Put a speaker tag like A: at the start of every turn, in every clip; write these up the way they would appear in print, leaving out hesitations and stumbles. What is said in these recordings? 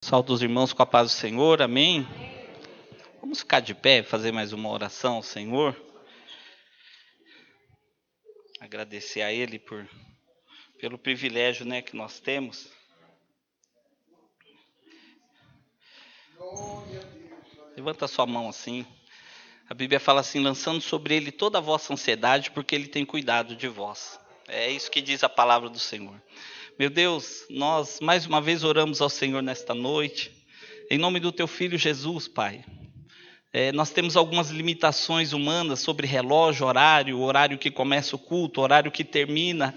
A: Saúdo os irmãos com a paz do Senhor, amém? Vamos ficar de pé e fazer mais uma oração ao Senhor. Agradecer a Ele pelo privilégio, que nós temos. Levanta a sua mão assim. A Bíblia fala assim, lançando sobre Ele toda a vossa ansiedade, porque Ele tem cuidado de vós. É isso que diz a palavra do Senhor. Meu Deus, nós mais uma vez oramos ao Senhor nesta noite, em nome do Teu Filho Jesus, Pai. Nós temos algumas limitações humanas sobre relógio, horário que começa o culto, horário que termina,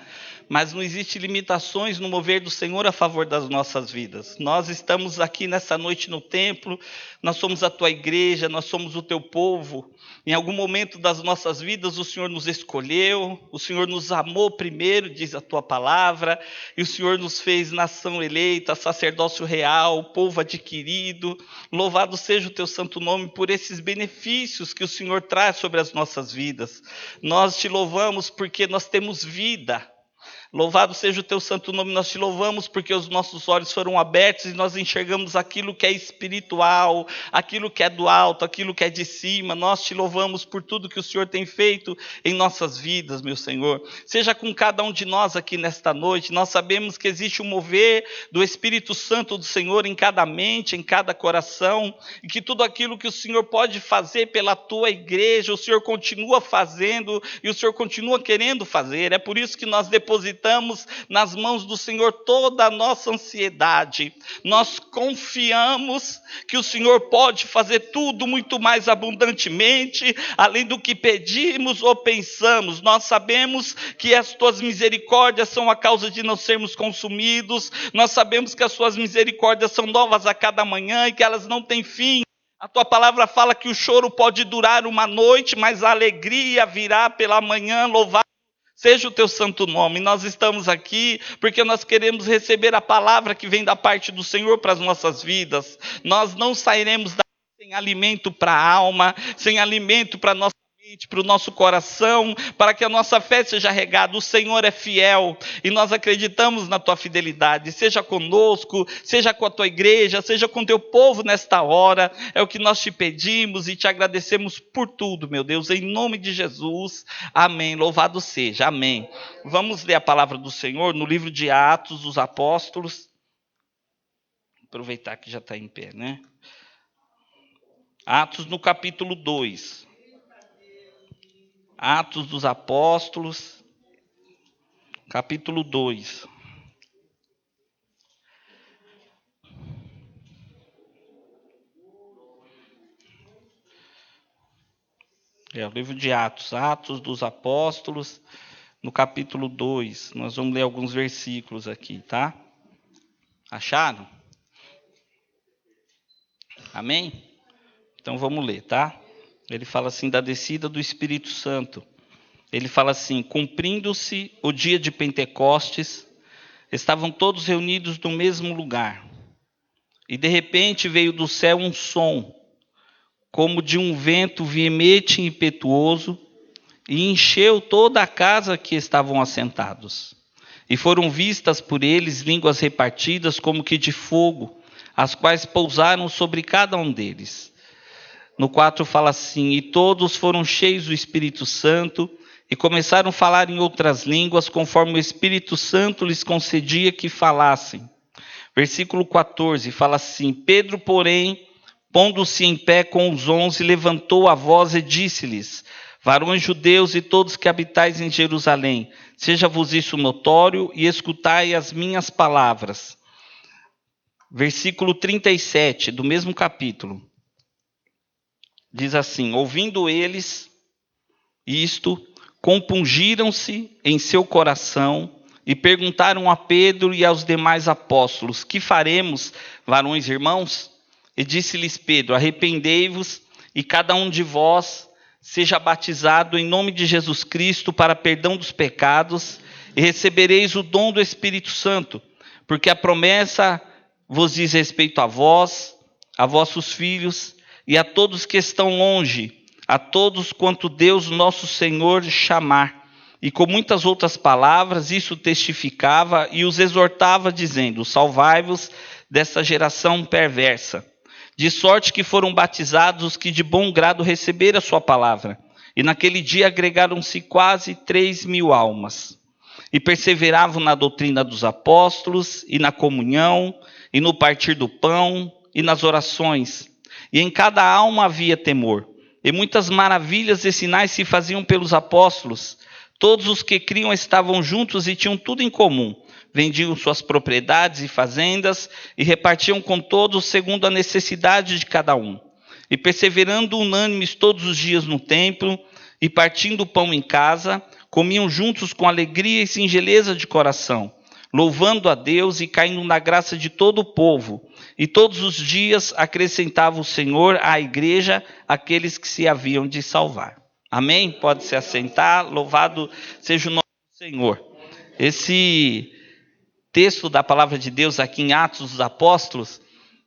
A: mas não existe limitações no mover do Senhor a favor das nossas vidas. Nós estamos aqui nessa noite no templo, nós somos a Tua igreja, nós somos o Teu povo. Em algum momento das nossas vidas o Senhor nos escolheu, o Senhor nos amou primeiro, diz a Tua palavra, e o Senhor nos fez nação eleita, sacerdócio real, povo adquirido. Louvado seja o Teu santo nome por esses benefícios que o Senhor traz sobre as nossas vidas. Nós Te louvamos porque nós temos vida. Louvado seja o Teu santo nome, nós Te louvamos porque os nossos olhos foram abertos e nós enxergamos aquilo que é espiritual, aquilo que é do alto, aquilo que é de cima. Nós Te louvamos por tudo que o Senhor tem feito em nossas vidas, meu Senhor. Seja com cada um de nós aqui nesta noite. Nós sabemos que existe um mover do Espírito Santo do Senhor em cada mente, em cada coração, e que tudo aquilo que o Senhor pode fazer pela Tua igreja, o Senhor continua fazendo e o Senhor continua querendo fazer. É por isso que nós depositamos nas mãos do Senhor toda a nossa ansiedade. Nós confiamos que o Senhor pode fazer tudo muito mais abundantemente, além do que pedimos ou pensamos. Nós sabemos que as Tuas misericórdias são a causa de não sermos consumidos. Nós sabemos que as Suas misericórdias são novas a cada manhã e que elas não têm fim. A Tua palavra fala que o choro pode durar uma noite, mas a alegria virá pela manhã. Louvado seja o Teu santo nome. Nós estamos aqui porque nós queremos receber a palavra que vem da parte do Senhor para as nossas vidas. Nós não sairemos daqui sem alimento para a alma, sem alimento para a nossa mente, para o nosso coração, para que a nossa fé seja regada. O Senhor é fiel e nós acreditamos na Tua fidelidade. Seja conosco, seja com a Tua igreja, seja com o Teu povo nesta hora. É o que nós Te pedimos e Te agradecemos por tudo, meu Deus, em nome de Jesus. Amém. Louvado seja. Amém. Vamos ler a palavra do Senhor no livro de Atos dos Apóstolos. Aproveitar que já está em pé, Atos no capítulo 2. Atos dos Apóstolos, capítulo 2. O livro de Atos, Atos dos Apóstolos, no capítulo 2. Nós vamos ler alguns versículos aqui, tá? Acharam? Amém? Então vamos ler, tá? Ele fala assim da descida do Espírito Santo. Ele fala assim, cumprindo-se o dia de Pentecostes, estavam todos reunidos no mesmo lugar. E de repente veio do céu um som, como de um vento veemente e impetuoso, e encheu toda a casa que estavam assentados. E foram vistas por eles línguas repartidas como que de fogo, as quais pousaram sobre cada um deles. No 4 fala assim, e todos foram cheios do Espírito Santo e começaram a falar em outras línguas, conforme o Espírito Santo lhes concedia que falassem. Versículo 14 fala assim, Pedro, porém, pondo-se em pé com os 11, levantou a voz e disse-lhes, varões judeus e todos que habitais em Jerusalém, seja-vos isso notório e escutai as minhas palavras. Versículo 37 do mesmo capítulo. Diz assim, ouvindo eles isto, compungiram-se em seu coração e perguntaram a Pedro e aos demais apóstolos, que faremos, varões irmãos? E disse-lhes Pedro, arrependei-vos e cada um de vós seja batizado em nome de Jesus Cristo para perdão dos pecados e recebereis o dom do Espírito Santo, porque a promessa vos diz respeito a vós, a vossos filhos e a todos que estão longe, a todos quanto Deus nosso Senhor chamar. E com muitas outras palavras, isso testificava e os exortava, dizendo, salvai-vos dessa geração perversa. De sorte que foram batizados os que de bom grado receberam a sua palavra. E naquele dia agregaram-se quase 3.000 almas. E perseveravam na doutrina dos apóstolos, e na comunhão, e no partir do pão, e nas orações. E em cada alma havia temor. E muitas maravilhas e sinais se faziam pelos apóstolos. Todos os que criam estavam juntos e tinham tudo em comum. Vendiam suas propriedades e fazendas e repartiam com todos segundo a necessidade de cada um. E perseverando unânimes todos os dias no templo e partindo o pão em casa, comiam juntos com alegria e singeleza de coração, louvando a Deus e caindo na graça de todo o povo. E todos os dias acrescentava o Senhor à igreja aqueles que se haviam de salvar. Amém? Pode se assentar, louvado seja o nome do Senhor. Esse texto da palavra de Deus aqui em Atos dos Apóstolos,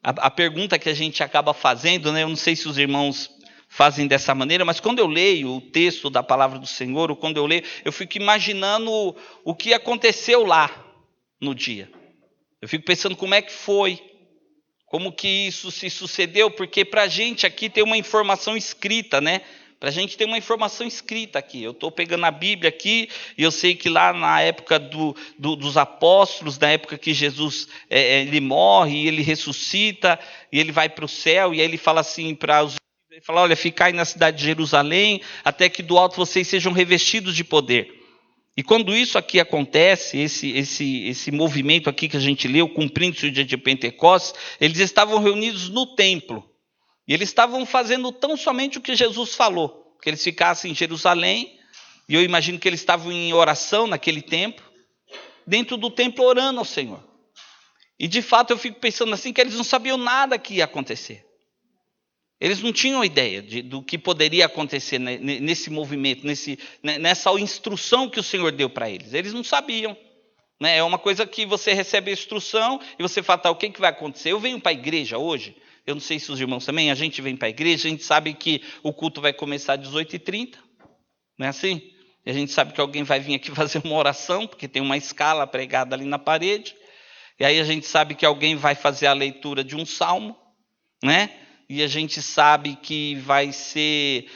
A: a pergunta que a gente acaba fazendo, né? Eu não sei se os irmãos fazem dessa maneira, mas quando eu leio o texto da palavra do Senhor, ou quando eu leio, eu fico imaginando o que aconteceu lá no dia. Eu fico pensando como é que foi, como que isso se sucedeu, porque para a gente aqui tem uma informação escrita, né? Para a gente ter uma informação escrita aqui. Eu estou pegando a Bíblia aqui e eu sei que lá na época dos apóstolos, na época que Jesus ele morre, e ele ressuscita, e ele vai para o céu, e aí ele fala assim para os... Ele fala, olha, ficai na cidade de Jerusalém, até que do alto vocês sejam revestidos de poder. E quando isso aqui acontece, esse movimento aqui que a gente leu, cumprindo-se o dia de Pentecostes, eles estavam reunidos no templo. E eles estavam fazendo tão somente o que Jesus falou, que eles ficassem em Jerusalém, e eu imagino que eles estavam em oração naquele tempo, dentro do templo orando ao Senhor. E de fato eu fico pensando assim, que eles não sabiam nada que ia acontecer. Eles não tinham ideia do que poderia acontecer nesse movimento, nessa instrução que o Senhor deu para eles. Eles não sabiam. Né? É uma coisa que você recebe a instrução e você fala, tá, o que vai acontecer? Eu venho para a igreja hoje, eu não sei se os irmãos também, a gente vem para a igreja, a gente sabe que o culto vai começar às 18h30, não é assim? E a gente sabe que alguém vai vir aqui fazer uma oração, porque tem uma escala pregada ali na parede, e aí a gente sabe que alguém vai fazer a leitura de um salmo, né? E a gente sabe que vai ser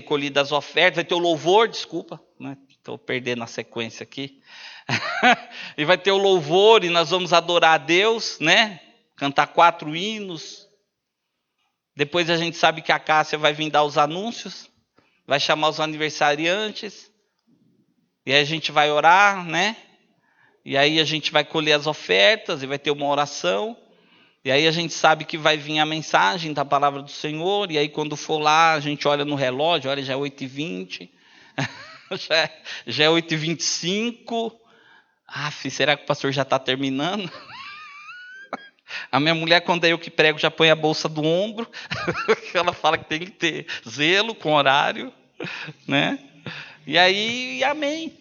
A: colhida as ofertas, vai ter o louvor, desculpa, né? Estou perdendo a sequência aqui. E vai ter o louvor e nós vamos adorar a Deus, né? Cantar 4 hinos. Depois a gente sabe que a Cássia vai vir dar os anúncios, vai chamar os aniversariantes, e aí a gente vai orar, né? E aí a gente vai colher as ofertas e vai ter uma oração. E aí a gente sabe que vai vir a mensagem da palavra do Senhor, e aí quando for lá, a gente olha no relógio, olha, já é 8h20, já é 8h25. Será que o pastor já está terminando? A minha mulher, quando é eu que prego, já põe a bolsa do ombro. Ela fala que tem que ter zelo com horário, né? E aí, amém.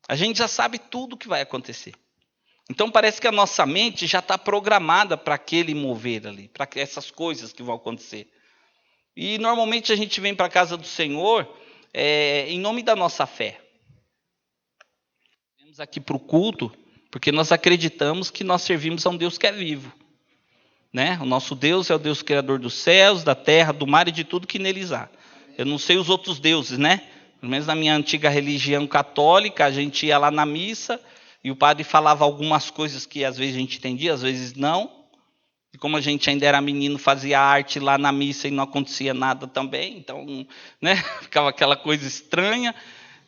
A: A gente já sabe tudo o que vai acontecer. Então parece que a nossa mente já está programada para aquele mover ali, para essas coisas que vão acontecer. E normalmente a gente vem para a casa do Senhor em nome da nossa fé. Vamos aqui para o culto, porque nós acreditamos que nós servimos a um Deus que é vivo. Né? O nosso Deus é o Deus criador dos céus, da terra, do mar e de tudo que neles há. Eu não sei os outros deuses, né? Pelo menos na minha antiga religião católica, a gente ia lá na missa e o padre falava algumas coisas que às vezes a gente entendia, às vezes não. E como a gente ainda era menino, fazia arte lá na missa e não acontecia nada também. Então, né? Ficava aquela coisa estranha.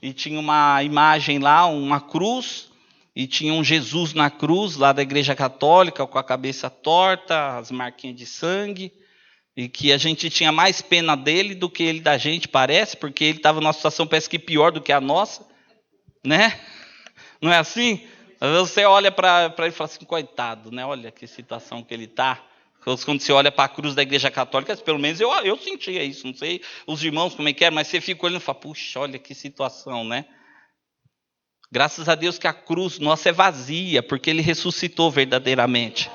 A: E tinha uma imagem lá, uma cruz. E tinha um Jesus na cruz, lá da igreja católica, com a cabeça torta, as marquinhas de sangue. E que a gente tinha mais pena dele do que ele da gente, parece. Porque ele estava numa situação, parece que pior do que a nossa. Né? Não é assim? Às vezes você olha para ele e fala assim, coitado, né? Olha que situação que ele está. Quando você olha para a cruz da igreja católica, pelo menos eu sentia isso. Não sei os irmãos como é que é, mas você fica olhando e fala, puxa, olha que situação, né? Graças a Deus que a cruz nossa é vazia, porque ele ressuscitou verdadeiramente.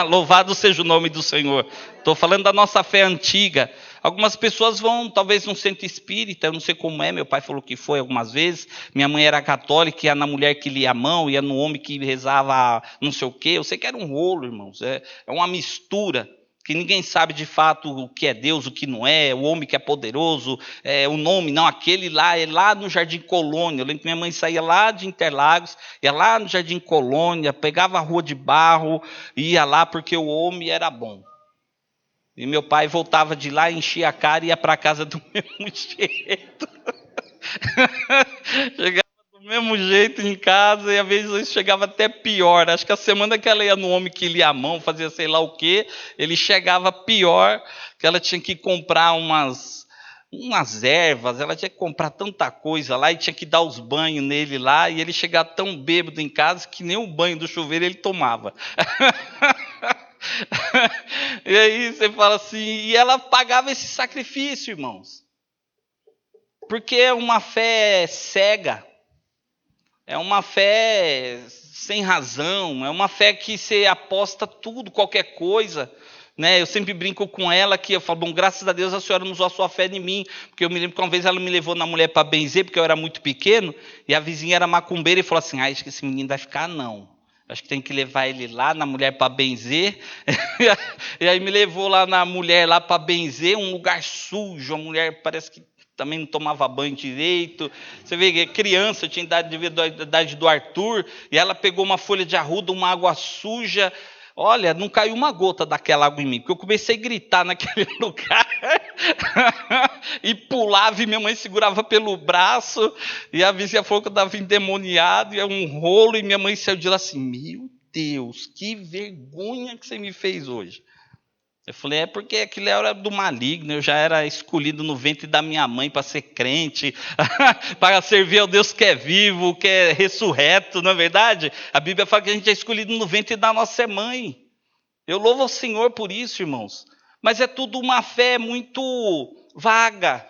A: Louvado seja o nome do Senhor. Estou falando da nossa fé antiga. Algumas pessoas vão, talvez, num centro espírita, eu não sei como é, meu pai falou que foi algumas vezes, minha mãe era católica, ia na mulher que lia a mão, ia no homem que rezava não sei o quê, eu sei que era um rolo, irmãos, é uma mistura, que ninguém sabe de fato o que é Deus, o que não é, o homem que é poderoso, o nome, não, aquele lá, é lá no Jardim Colônia. Eu lembro que minha mãe saía lá de Interlagos, ia lá no Jardim Colônia, pegava a rua de barro, ia lá porque o homem era bom. E meu pai voltava de lá, enchia a cara e ia para casa do mesmo jeito. Chegava do mesmo jeito em casa e às vezes chegava até pior. Acho que a semana que ela ia no homem que lia a mão, fazia sei lá o quê, ele chegava pior, que ela tinha que comprar umas ervas, ela tinha que comprar tanta coisa lá e tinha que dar os banhos nele lá, e ele chegava tão bêbado em casa que nem o banho do chuveiro ele tomava. E aí você fala assim, e ela pagava esse sacrifício, irmãos, porque é uma fé cega, é uma fé sem razão, é uma fé que você aposta tudo, qualquer coisa, né? Eu sempre brinco com ela que eu falo, bom, graças a Deus a senhora não usou a sua fé em mim, porque eu me lembro que uma vez ela me levou na mulher para benzer, porque eu era muito pequeno, e a vizinha era macumbeira e falou assim, acho que esse menino vai ficar não. Acho que tem que levar ele lá na mulher para benzer. E aí me levou lá na mulher lá para benzer, um lugar sujo, a mulher parece que também não tomava banho direito. Você vê, criança, eu tinha idade do Arthur, e ela pegou uma folha de arruda, uma água suja. Olha, não caiu uma gota daquela água em mim, porque eu comecei a gritar naquele lugar, e pulava, e minha mãe segurava pelo braço, e a vizinha falou que eu estava endemoniado, e é um rolo, e minha mãe saiu de lá assim, meu Deus, que vergonha que você me fez hoje. Eu falei, é porque aquilo era do maligno, eu já era escolhido no ventre da minha mãe para ser crente, para servir ao Deus que é vivo, que é ressurreto, não é verdade? A Bíblia fala que a gente é escolhido no ventre da nossa mãe. Eu louvo ao Senhor por isso, irmãos. Mas é tudo uma fé muito vaga,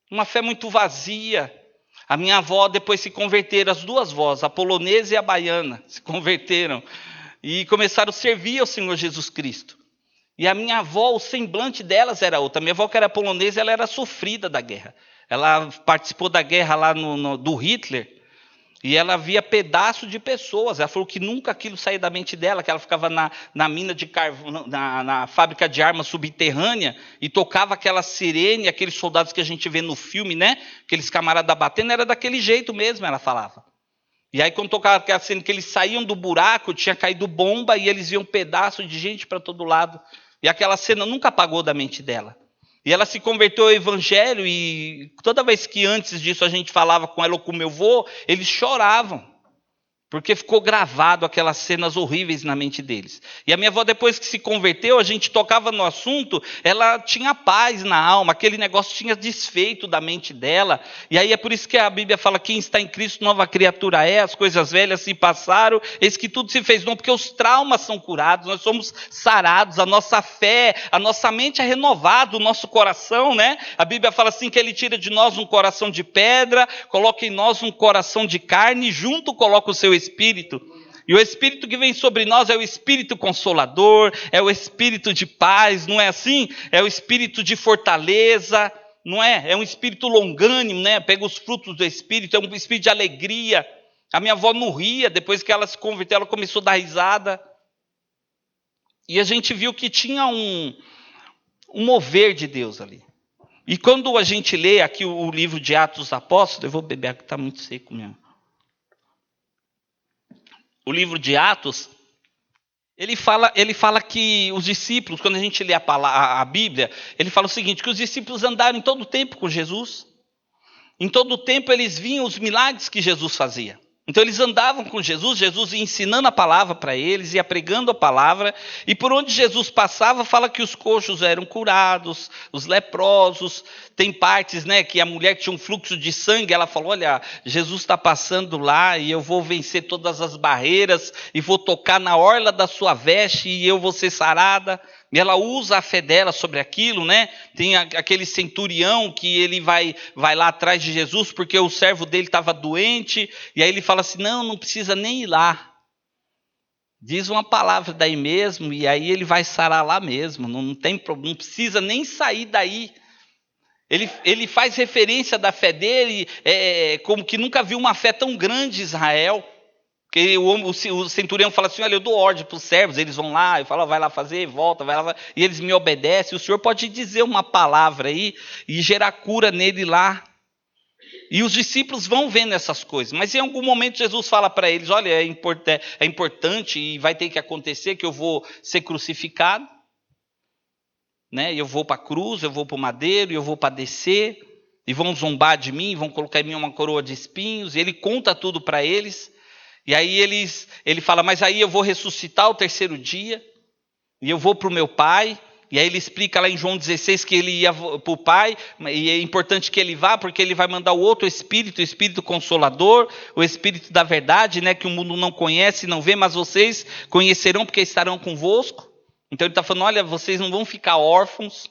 A: uma fé muito vazia. A minha avó depois se converteram, as duas vós, a polonesa e a baiana, se converteram e começaram a servir ao Senhor Jesus Cristo. E a minha avó, o semblante delas era outro. A minha avó, que era polonesa, ela era sofrida da guerra. Ela participou da guerra lá do Hitler, e ela via pedaços de pessoas. Ela falou que nunca aquilo saía da mente dela, que ela ficava na mina de carvão, na fábrica de armas subterrânea, e tocava aquela sirene, aqueles soldados que a gente vê no filme, né? Aqueles camaradas batendo, era daquele jeito mesmo, ela falava. E aí, quando tocava aquela cena que eles saíam do buraco, tinha caído bomba e eles viam pedaços de gente para todo lado. E aquela cena nunca apagou da mente dela. E ela se converteu ao evangelho e toda vez que antes disso a gente falava com ela ou com meu avô, eles choravam. Porque ficou gravado aquelas cenas horríveis na mente deles. E a minha avó, depois que se converteu, a gente tocava no assunto, ela tinha paz na alma, aquele negócio tinha desfeito da mente dela. E aí é por isso que a Bíblia fala, quem está em Cristo, nova criatura é, as coisas velhas se passaram, eis que tudo se fez novo, porque os traumas são curados, nós somos sarados, a nossa fé, a nossa mente é renovada, o nosso coração, né? A Bíblia fala assim, que ele tira de nós um coração de pedra, coloca em nós um coração de carne, e junto coloca o seu Espírito, e o Espírito que vem sobre nós é o Espírito Consolador, é o Espírito de paz, não é assim? É o Espírito de fortaleza, não é? É um Espírito longânimo, né? Pega os frutos do Espírito, é um Espírito de alegria. A minha avó não ria, depois que ela se converteu, ela começou a dar risada, e a gente viu que tinha um mover de Deus ali. E quando a gente lê aqui o livro de Atos dos Apóstolos, eu vou beber água que está muito seco mesmo. O livro de Atos, ele fala que os discípulos, quando a gente lê a Bíblia, ele fala o seguinte, que os discípulos andaram em todo o tempo com Jesus. Em todo o tempo eles viam os milagres que Jesus fazia. Então eles andavam com Jesus, Jesus ia ensinando a palavra para eles, ia pregando a palavra, e por onde Jesus passava, fala que os coxos eram curados, os leprosos, tem partes, né, que a mulher que tinha um fluxo de sangue, ela falou, olha, Jesus está passando lá, e eu vou vencer todas as barreiras, e vou tocar na orla da sua veste, e eu vou ser sarada. E ela usa a fé dela sobre aquilo, né? Tem aquele centurião que ele vai lá atrás de Jesus porque o servo dele estava doente. E aí ele fala assim, não precisa nem ir lá. Diz uma palavra daí mesmo e aí ele vai sarar lá mesmo. Não precisa nem sair daí. Ele faz referência da fé dele, como que nunca viu uma fé tão grande em Israel. Porque o centurião fala assim, olha, eu dou ordem para os servos, eles vão lá, eu falo, vai lá fazer, volta, vai lá, e eles me obedecem. O Senhor pode dizer uma palavra aí e gerar cura nele lá. E os discípulos vão vendo essas coisas, mas em algum momento Jesus fala para eles, olha, é importante e vai ter que acontecer que eu vou ser crucificado, né? Eu vou para a cruz, eu vou para o madeiro, eu vou padecer, e vão zombar de mim, vão colocar em mim uma coroa de espinhos, e ele conta tudo para eles. E aí ele fala, mas aí eu vou ressuscitar o terceiro dia, e eu vou para o meu Pai. E aí ele explica lá em João 16 que ele ia para o Pai, e é importante que ele vá, porque ele vai mandar o outro Espírito, o Espírito Consolador, o Espírito da verdade, né, que o mundo não conhece, não vê, mas vocês conhecerão porque estarão convosco. Então ele está falando, olha, vocês não vão ficar órfãos.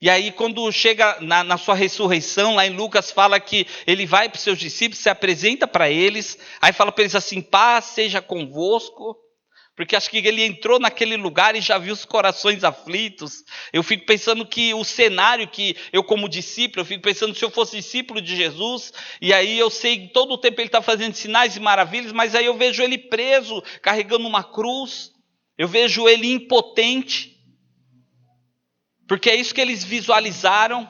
A: E aí quando chega na sua ressurreição, lá em Lucas fala que ele vai para os seus discípulos, se apresenta para eles, aí fala para eles assim, paz seja convosco, porque acho que ele entrou naquele lugar e já viu os corações aflitos. Eu fico pensando que o cenário que eu como discípulo, eu fico pensando se eu fosse discípulo de Jesus, e aí eu sei que todo o tempo ele está fazendo sinais e maravilhas, mas aí eu vejo ele preso, carregando uma cruz, eu vejo ele impotente, porque é isso que eles visualizaram,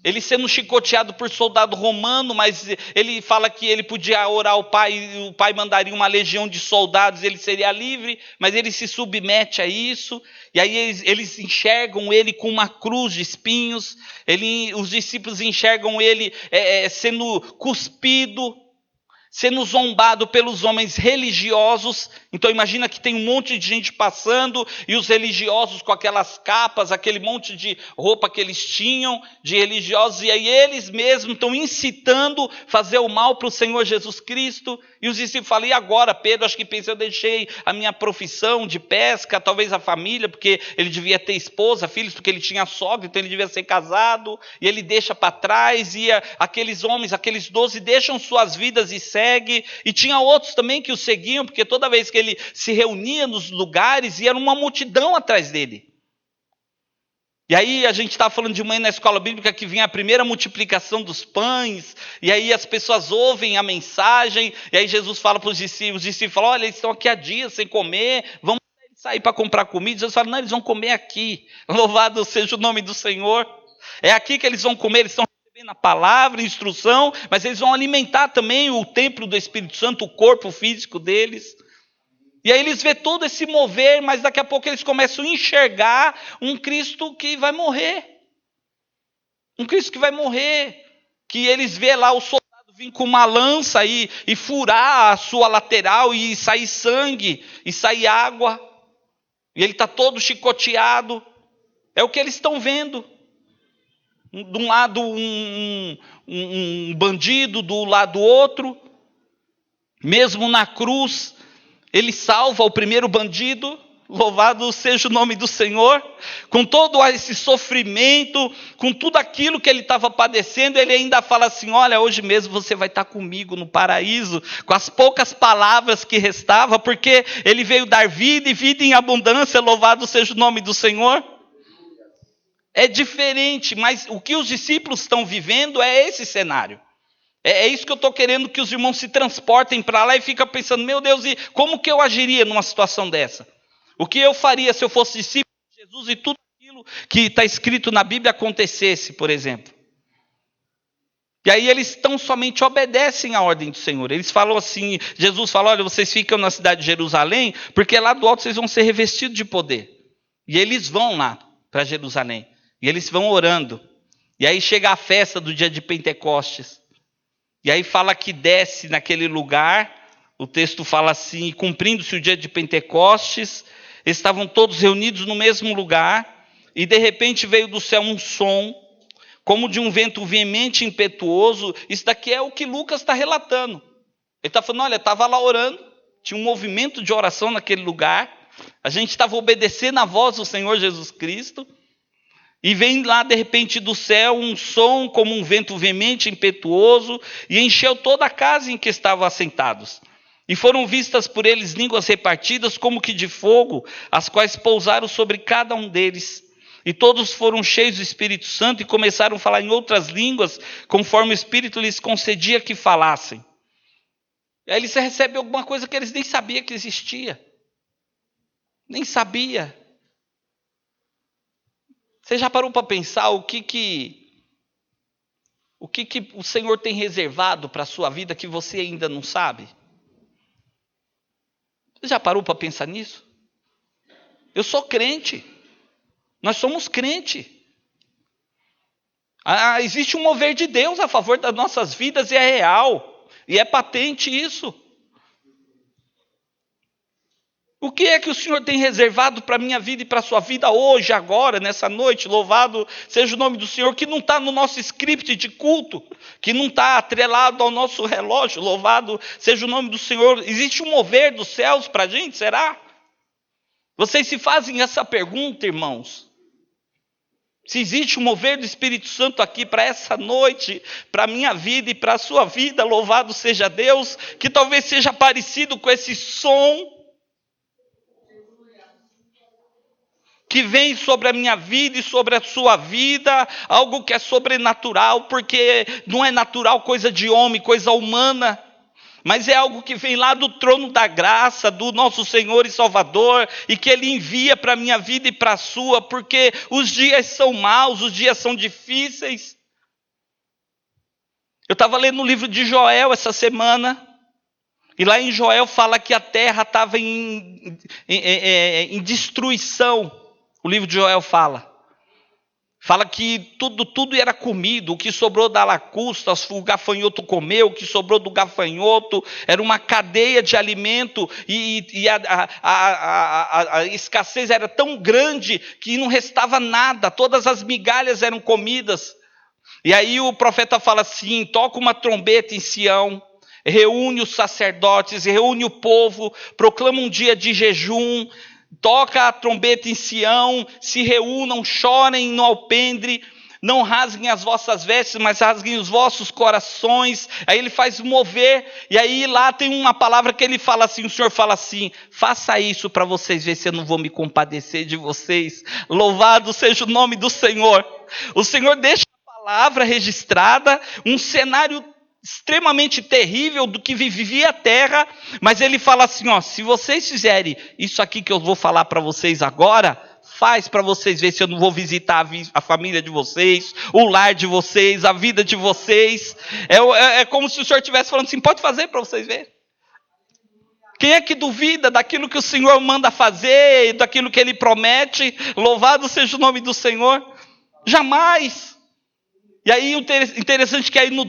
A: ele sendo chicoteado por soldado romano, mas ele fala que ele podia orar ao Pai, e o Pai mandaria uma legião de soldados, ele seria livre, mas ele se submete a isso, e aí eles enxergam ele com uma cruz de espinhos, os discípulos enxergam ele sendo cuspido, sendo zombado pelos homens religiosos. Então imagina que tem um monte de gente passando, e os religiosos com aquelas capas, aquele monte de roupa que eles tinham, de religiosos, e aí eles mesmos estão incitando fazer o mal para o Senhor Jesus Cristo, e os discípulos falam, e agora Pedro, acho que pensa, eu deixei a minha profissão de pesca, talvez a família, porque ele devia ter esposa, filhos, porque ele tinha sogra, então ele devia ser casado, e ele deixa para trás, e aqueles homens, aqueles 12 deixam suas vidas e segue, e tinha outros também que o seguiam, porque toda vez que ele se reunia nos lugares, e era uma multidão atrás dele. E aí a gente estava falando de manhã na escola bíblica que vinha a primeira multiplicação dos pães, e aí as pessoas ouvem a mensagem, e aí Jesus fala para os discípulos falam, olha, eles estão aqui há dias sem comer, vamos sair para comprar comida. Jesus fala, não, eles vão comer aqui, louvado seja o nome do Senhor, é aqui que eles vão comer, eles estão recebendo a palavra, a instrução, mas eles vão alimentar também o templo do Espírito Santo, o corpo físico deles. E aí eles vê todo esse mover, mas daqui a pouco eles começam a enxergar um Cristo que vai morrer. Um Cristo que vai morrer. Que eles vê lá o soldado vir com uma lança e furar a sua lateral e sair sangue, e sair água. E ele está todo chicoteado. É o que eles estão vendo. De um lado um bandido, do lado outro. Mesmo na cruz, ele salva o primeiro bandido, louvado seja o nome do Senhor, com todo esse sofrimento, com tudo aquilo que ele estava padecendo, ele ainda fala assim, olha, hoje mesmo você vai estar comigo no paraíso, com as poucas palavras que restavam, porque ele veio dar vida e vida em abundância, louvado seja o nome do Senhor. É diferente, mas o que os discípulos estão vivendo é esse cenário. É isso que eu estou querendo que os irmãos se transportem para lá e ficam pensando, meu Deus, e como que eu agiria numa situação dessa? O que eu faria se eu fosse discípulo de Jesus e tudo aquilo que está escrito na Bíblia acontecesse, por exemplo? E aí eles tão somente obedecem à ordem do Senhor. Eles falam assim, Jesus fala, olha, vocês ficam na cidade de Jerusalém, porque lá do alto vocês vão ser revestidos de poder. E eles vão lá para Jerusalém. E eles vão orando. E aí chega a festa do dia de Pentecostes. E aí fala que desce naquele lugar, o texto fala assim, cumprindo-se o dia de Pentecostes, estavam todos reunidos no mesmo lugar, e de repente veio do céu um som, como de um vento veemente e impetuoso. Isso daqui é o que Lucas está relatando. Ele está falando, olha, estava lá orando, tinha um movimento de oração naquele lugar, a gente estava obedecendo a voz do Senhor Jesus Cristo, e vem lá de repente do céu um som como um vento veemente, impetuoso, e encheu toda a casa em que estavam assentados. E foram vistas por eles línguas repartidas como que de fogo, as quais pousaram sobre cada um deles. E todos foram cheios do Espírito Santo e começaram a falar em outras línguas, conforme o Espírito lhes concedia que falassem. E aí eles recebem alguma coisa que eles nem sabiam que existia. Nem sabia. Você já parou para pensar o que o Senhor tem reservado para a sua vida que você ainda não sabe? Você já parou para pensar nisso? Eu sou crente. Nós somos crente. Existe um mover de Deus a favor das nossas vidas e é real. E é patente isso. O que é que o Senhor tem reservado para a minha vida e para a sua vida hoje, agora, nessa noite? Louvado seja o nome do Senhor, que não está no nosso script de culto, que não está atrelado ao nosso relógio. Louvado seja o nome do Senhor. Existe um mover dos céus para a gente, será? Vocês se fazem essa pergunta, irmãos? Se existe um mover do Espírito Santo aqui para essa noite, para a minha vida e para a sua vida, louvado seja Deus, que talvez seja parecido com esse som que vem sobre a minha vida e sobre a sua vida, algo que é sobrenatural, porque não é natural coisa de homem, coisa humana, mas é algo que vem lá do trono da graça, do nosso Senhor e Salvador, e que Ele envia para a minha vida e para a sua, porque os dias são maus, os dias são difíceis. Eu estava lendo o livro de Joel essa semana, e lá em Joel fala que a terra estava em destruição. O livro de Joel fala que tudo era comido, o que sobrou da lacusta, o gafanhoto comeu, o que sobrou do gafanhoto, era uma cadeia de alimento, e a escassez era tão grande que não restava nada, todas as migalhas eram comidas. E aí o profeta fala assim: toca uma trombeta em Sião, reúne os sacerdotes, reúne o povo, proclama um dia de jejum, toca a trombeta em Sião, se reúnam, chorem no alpendre, não rasguem as vossas vestes, mas rasguem os vossos corações. Aí ele faz mover, e aí lá tem uma palavra que ele fala assim, o Senhor fala assim: faça isso para vocês verem se eu não vou me compadecer de vocês. Louvado seja o nome do Senhor. O Senhor deixa a palavra registrada, um cenário extremamente terrível do que vivia a terra, mas ele fala assim, ó: se vocês fizerem isso aqui que eu vou falar para vocês agora, faz para vocês verem se eu não vou visitar a família de vocês, o lar de vocês, a vida de vocês. É como se o Senhor estivesse falando assim: pode fazer para vocês verem. Quem é que duvida daquilo que o Senhor manda fazer, daquilo que Ele promete? Louvado seja o nome do Senhor. Jamais. E aí interessante que aí no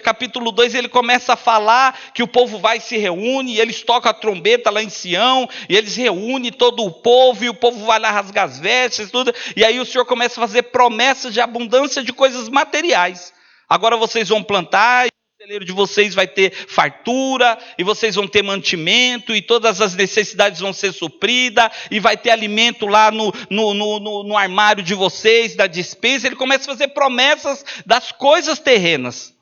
A: capítulo 2, ele começa a falar que o povo vai e se reúne, e eles tocam a trombeta lá em Sião, e eles reúnem todo o povo, e o povo vai lá rasgar as vestes, tudo. E aí o Senhor começa a fazer promessas de abundância de coisas materiais. Agora vocês vão plantar, o celeiro de vocês vai ter fartura, e vocês vão ter mantimento, e todas as necessidades vão ser supridas, e vai ter alimento lá no armário de vocês, da despensa. Ele começa a fazer promessas das coisas terrenas.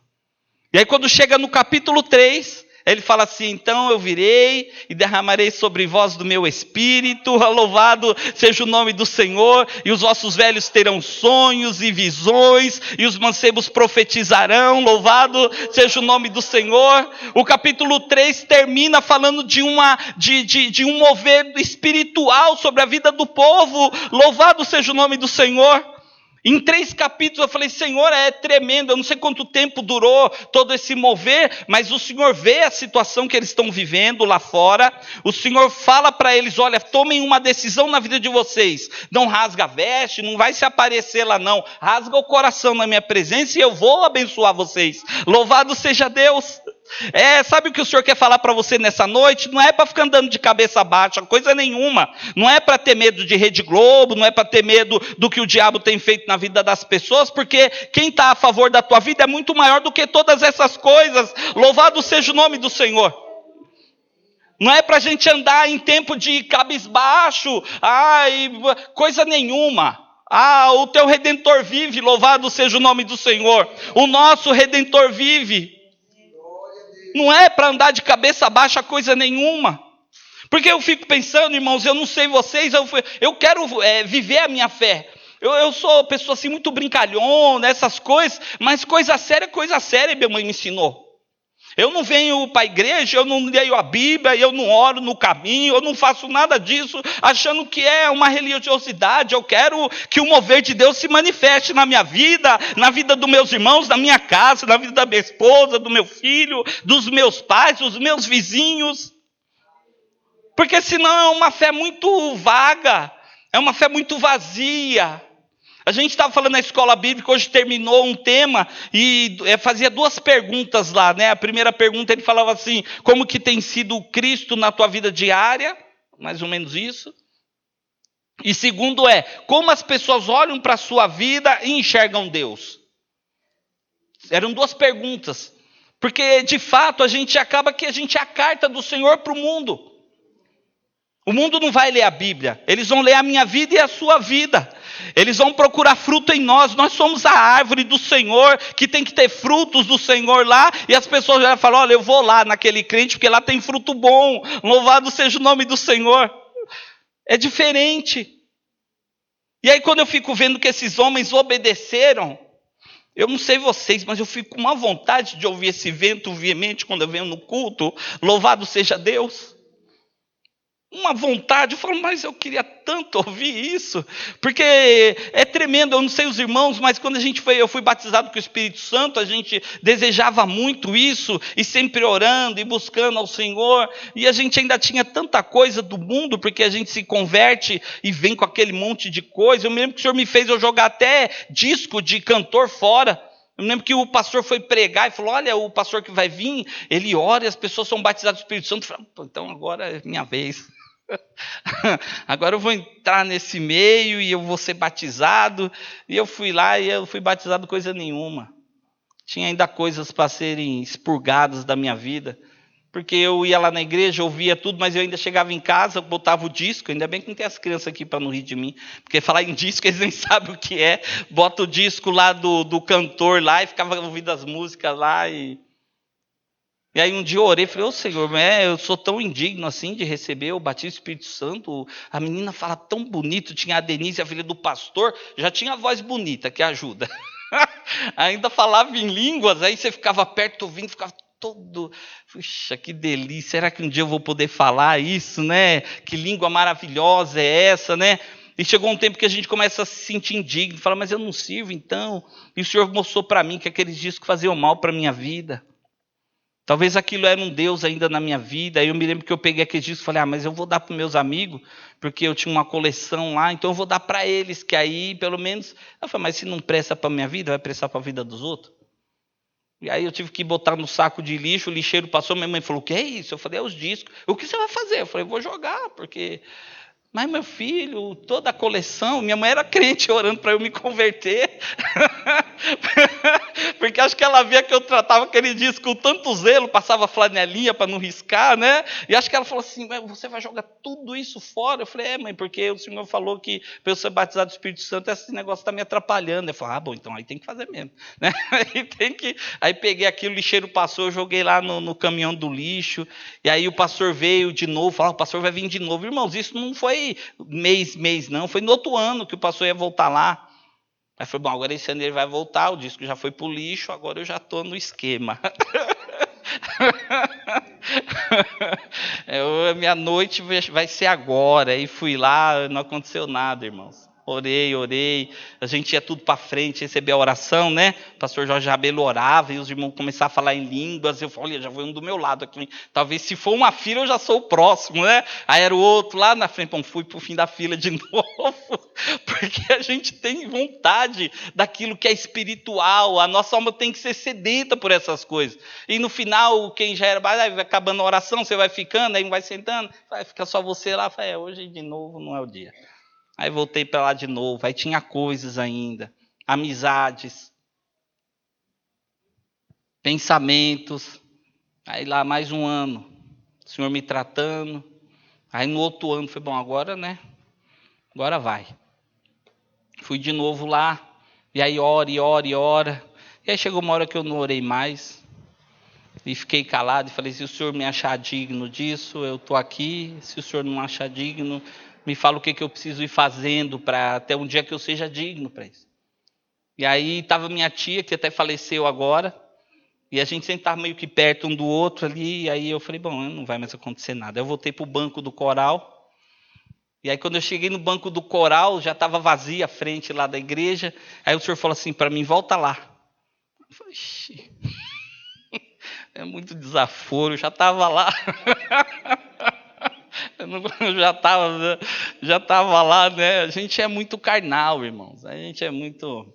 A: E aí quando chega no capítulo 3, ele fala assim: então eu virei e derramarei sobre vós do meu espírito, louvado seja o nome do Senhor, e os vossos velhos terão sonhos e visões, e os mancebos profetizarão, louvado seja o nome do Senhor. O capítulo 3 termina falando de um mover espiritual sobre a vida do povo, louvado seja o nome do Senhor. Em 3 capítulos eu falei: Senhor, é tremendo, eu não sei quanto tempo durou todo esse mover, mas o Senhor vê a situação que eles estão vivendo lá fora, o Senhor fala para eles: olha, tomem uma decisão na vida de vocês, não rasga a veste, não vai se aparecer lá não, rasga o coração na minha presença e eu vou abençoar vocês. Louvado seja Deus. Sabe o que o Senhor quer falar para você nessa noite? Não é para ficar andando de cabeça baixa, coisa nenhuma. Não é para ter medo de Rede Globo, não é para ter medo do que o diabo tem feito na vida das pessoas, porque quem está a favor da tua vida é muito maior do que todas essas coisas. Louvado seja o nome do Senhor. Não é para a gente andar em tempo de cabisbaixo, coisa nenhuma. O teu Redentor vive, louvado seja o nome do Senhor. O nosso Redentor vive. Não é para andar de cabeça baixa coisa nenhuma. Porque eu fico pensando, irmãos, eu não sei vocês, eu quero viver a minha fé. Eu sou pessoa assim muito brincalhona, essas coisas, mas coisa séria minha mãe me ensinou. Eu não venho para a igreja, eu não leio a Bíblia, eu não oro no caminho, eu não faço nada disso achando que é uma religiosidade. Eu quero que o mover de Deus se manifeste na minha vida, na vida dos meus irmãos, na minha casa, na vida da minha esposa, do meu filho, dos meus pais, dos meus vizinhos. Porque senão é uma fé muito vaga, é uma fé muito vazia. A gente estava falando na escola bíblica, hoje terminou um tema, e fazia 2 perguntas lá, né? A primeira pergunta ele falava assim, como que tem sido o Cristo na tua vida diária? Mais ou menos isso. E segundo como as pessoas olham para a sua vida e enxergam Deus? Eram 2 perguntas. Porque, de fato, a gente acaba que a gente é a carta do Senhor para o mundo. O mundo não vai ler a Bíblia, eles vão ler a minha vida e a sua vida. Eles vão procurar fruto em nós. Nós somos a árvore do Senhor, que tem que ter frutos do Senhor lá. E as pessoas já falam, olha, eu vou lá naquele crente, porque lá tem fruto bom. Louvado seja o nome do Senhor. É diferente. E aí quando eu fico vendo que esses homens obedeceram, eu não sei vocês, mas eu fico com uma vontade de ouvir esse vento veemente quando eu venho no culto. Louvado seja Deus. Uma vontade, eu falo, mas eu queria tanto ouvir isso, porque é tremendo. Eu não sei os irmãos, mas quando eu fui batizado com o Espírito Santo, a gente desejava muito isso, e sempre orando e buscando ao Senhor, e a gente ainda tinha tanta coisa do mundo, porque a gente se converte e vem com aquele monte de coisa. Eu me lembro que o Senhor me fez eu jogar até disco de cantor fora. Eu me lembro que o pastor foi pregar e falou, olha, o pastor que vai vir, ele ora e as pessoas são batizadas do Espírito Santo. Eu falei, então agora é minha vez. Agora eu vou entrar nesse meio e eu vou ser batizado. E eu fui lá e eu fui batizado coisa nenhuma. Tinha ainda coisas para serem expurgadas da minha vida. Porque eu ia lá na igreja, ouvia tudo, mas eu ainda chegava em casa, botava o disco. Ainda bem que não tem as crianças aqui para não rir de mim. Porque falar em disco, eles nem sabem o que é. Bota o disco lá do cantor lá e ficava ouvindo as músicas lá. E aí um dia eu orei e falei, ô Senhor, eu sou tão indigno assim de receber o batismo do Espírito Santo. A menina fala tão bonito, tinha a Denise, a filha do pastor, já tinha a voz bonita, que ajuda. Ainda falava em línguas, aí você ficava perto ouvindo, ficava todo... Puxa, que delícia, será que um dia eu vou poder falar isso, né? Que língua maravilhosa é essa, né? E chegou um tempo que a gente começa a se sentir indigno, fala, mas eu não sirvo então. E o Senhor mostrou para mim que aqueles discos faziam mal para a minha vida. Talvez aquilo era um Deus ainda na minha vida. Aí eu me lembro que eu peguei aquele disco e falei, mas eu vou dar para os meus amigos, porque eu tinha uma coleção lá, então eu vou dar para eles, que aí pelo menos... Eu falei, mas se não presta para a minha vida, vai prestar para a vida dos outros? E aí eu tive que botar no saco de lixo, o lixeiro passou, minha mãe falou, o que é isso? Eu falei, é os discos. O que você vai fazer? Eu falei, vou jogar, porque... Mas meu filho, toda a coleção, minha mãe era crente orando para eu me converter. Porque acho que ela via que eu tratava aquele disco com tanto zelo, passava flanelinha para não riscar, né? E acho que ela falou assim, você vai jogar tudo isso fora? Eu falei, mãe, porque o Senhor falou que para eu ser batizado do Espírito Santo, esse negócio está me atrapalhando. Eu falei, bom, então aí tem que fazer mesmo. Né? Aí peguei aquilo, o lixeiro passou, eu joguei lá no caminhão do lixo, e aí o pastor veio de novo, falou, o pastor vai vir de novo. Irmãos, isso não foi mês não, foi no outro ano que o pastor ia voltar lá. Aí foi bom, agora esse ano ele vai voltar, o disco já foi pro lixo, agora eu já estou no esquema. Minha noite vai ser agora. Aí fui lá, não aconteceu nada, irmãos. Orei, a gente ia tudo para frente, receber a oração, né? O pastor Jorge Rabelo orava e os irmãos começaram a falar em línguas. Eu falei, olha, já foi um do meu lado aqui. Talvez se for uma fila eu já sou o próximo, né? Aí era o outro lá na frente, bom, fui para o fim da fila de novo, porque a gente tem vontade daquilo que é espiritual, a nossa alma tem que ser sedenta por essas coisas. E no final, quem já era, vai acabando a oração, você vai ficando, aí vai sentando, vai ficar só você lá, hoje de novo não é o dia. Aí voltei para lá de novo, aí tinha coisas ainda, amizades, pensamentos, aí lá mais um ano, o Senhor me tratando, aí no outro ano, foi bom, agora, né, agora vai. Fui de novo lá, e aí ora, e aí chegou uma hora que eu não orei mais, e fiquei calado, e falei, se o Senhor me achar digno disso, eu estou aqui, se o Senhor não achar digno, me fala o que eu preciso ir fazendo para até um dia que eu seja digno para isso. E aí estava minha tia, que até faleceu agora, e a gente sempre estava meio que perto um do outro ali, e aí eu falei, bom, não vai mais acontecer nada. Eu voltei para o banco do coral, e aí quando eu cheguei no banco do coral, já estava vazia a frente lá da igreja, aí o senhor falou assim para mim, volta lá. Eu falei, ixi, é muito desaforo, eu já estava lá. Eu já estava lá, né? A gente é muito carnal, irmãos. A gente é muito...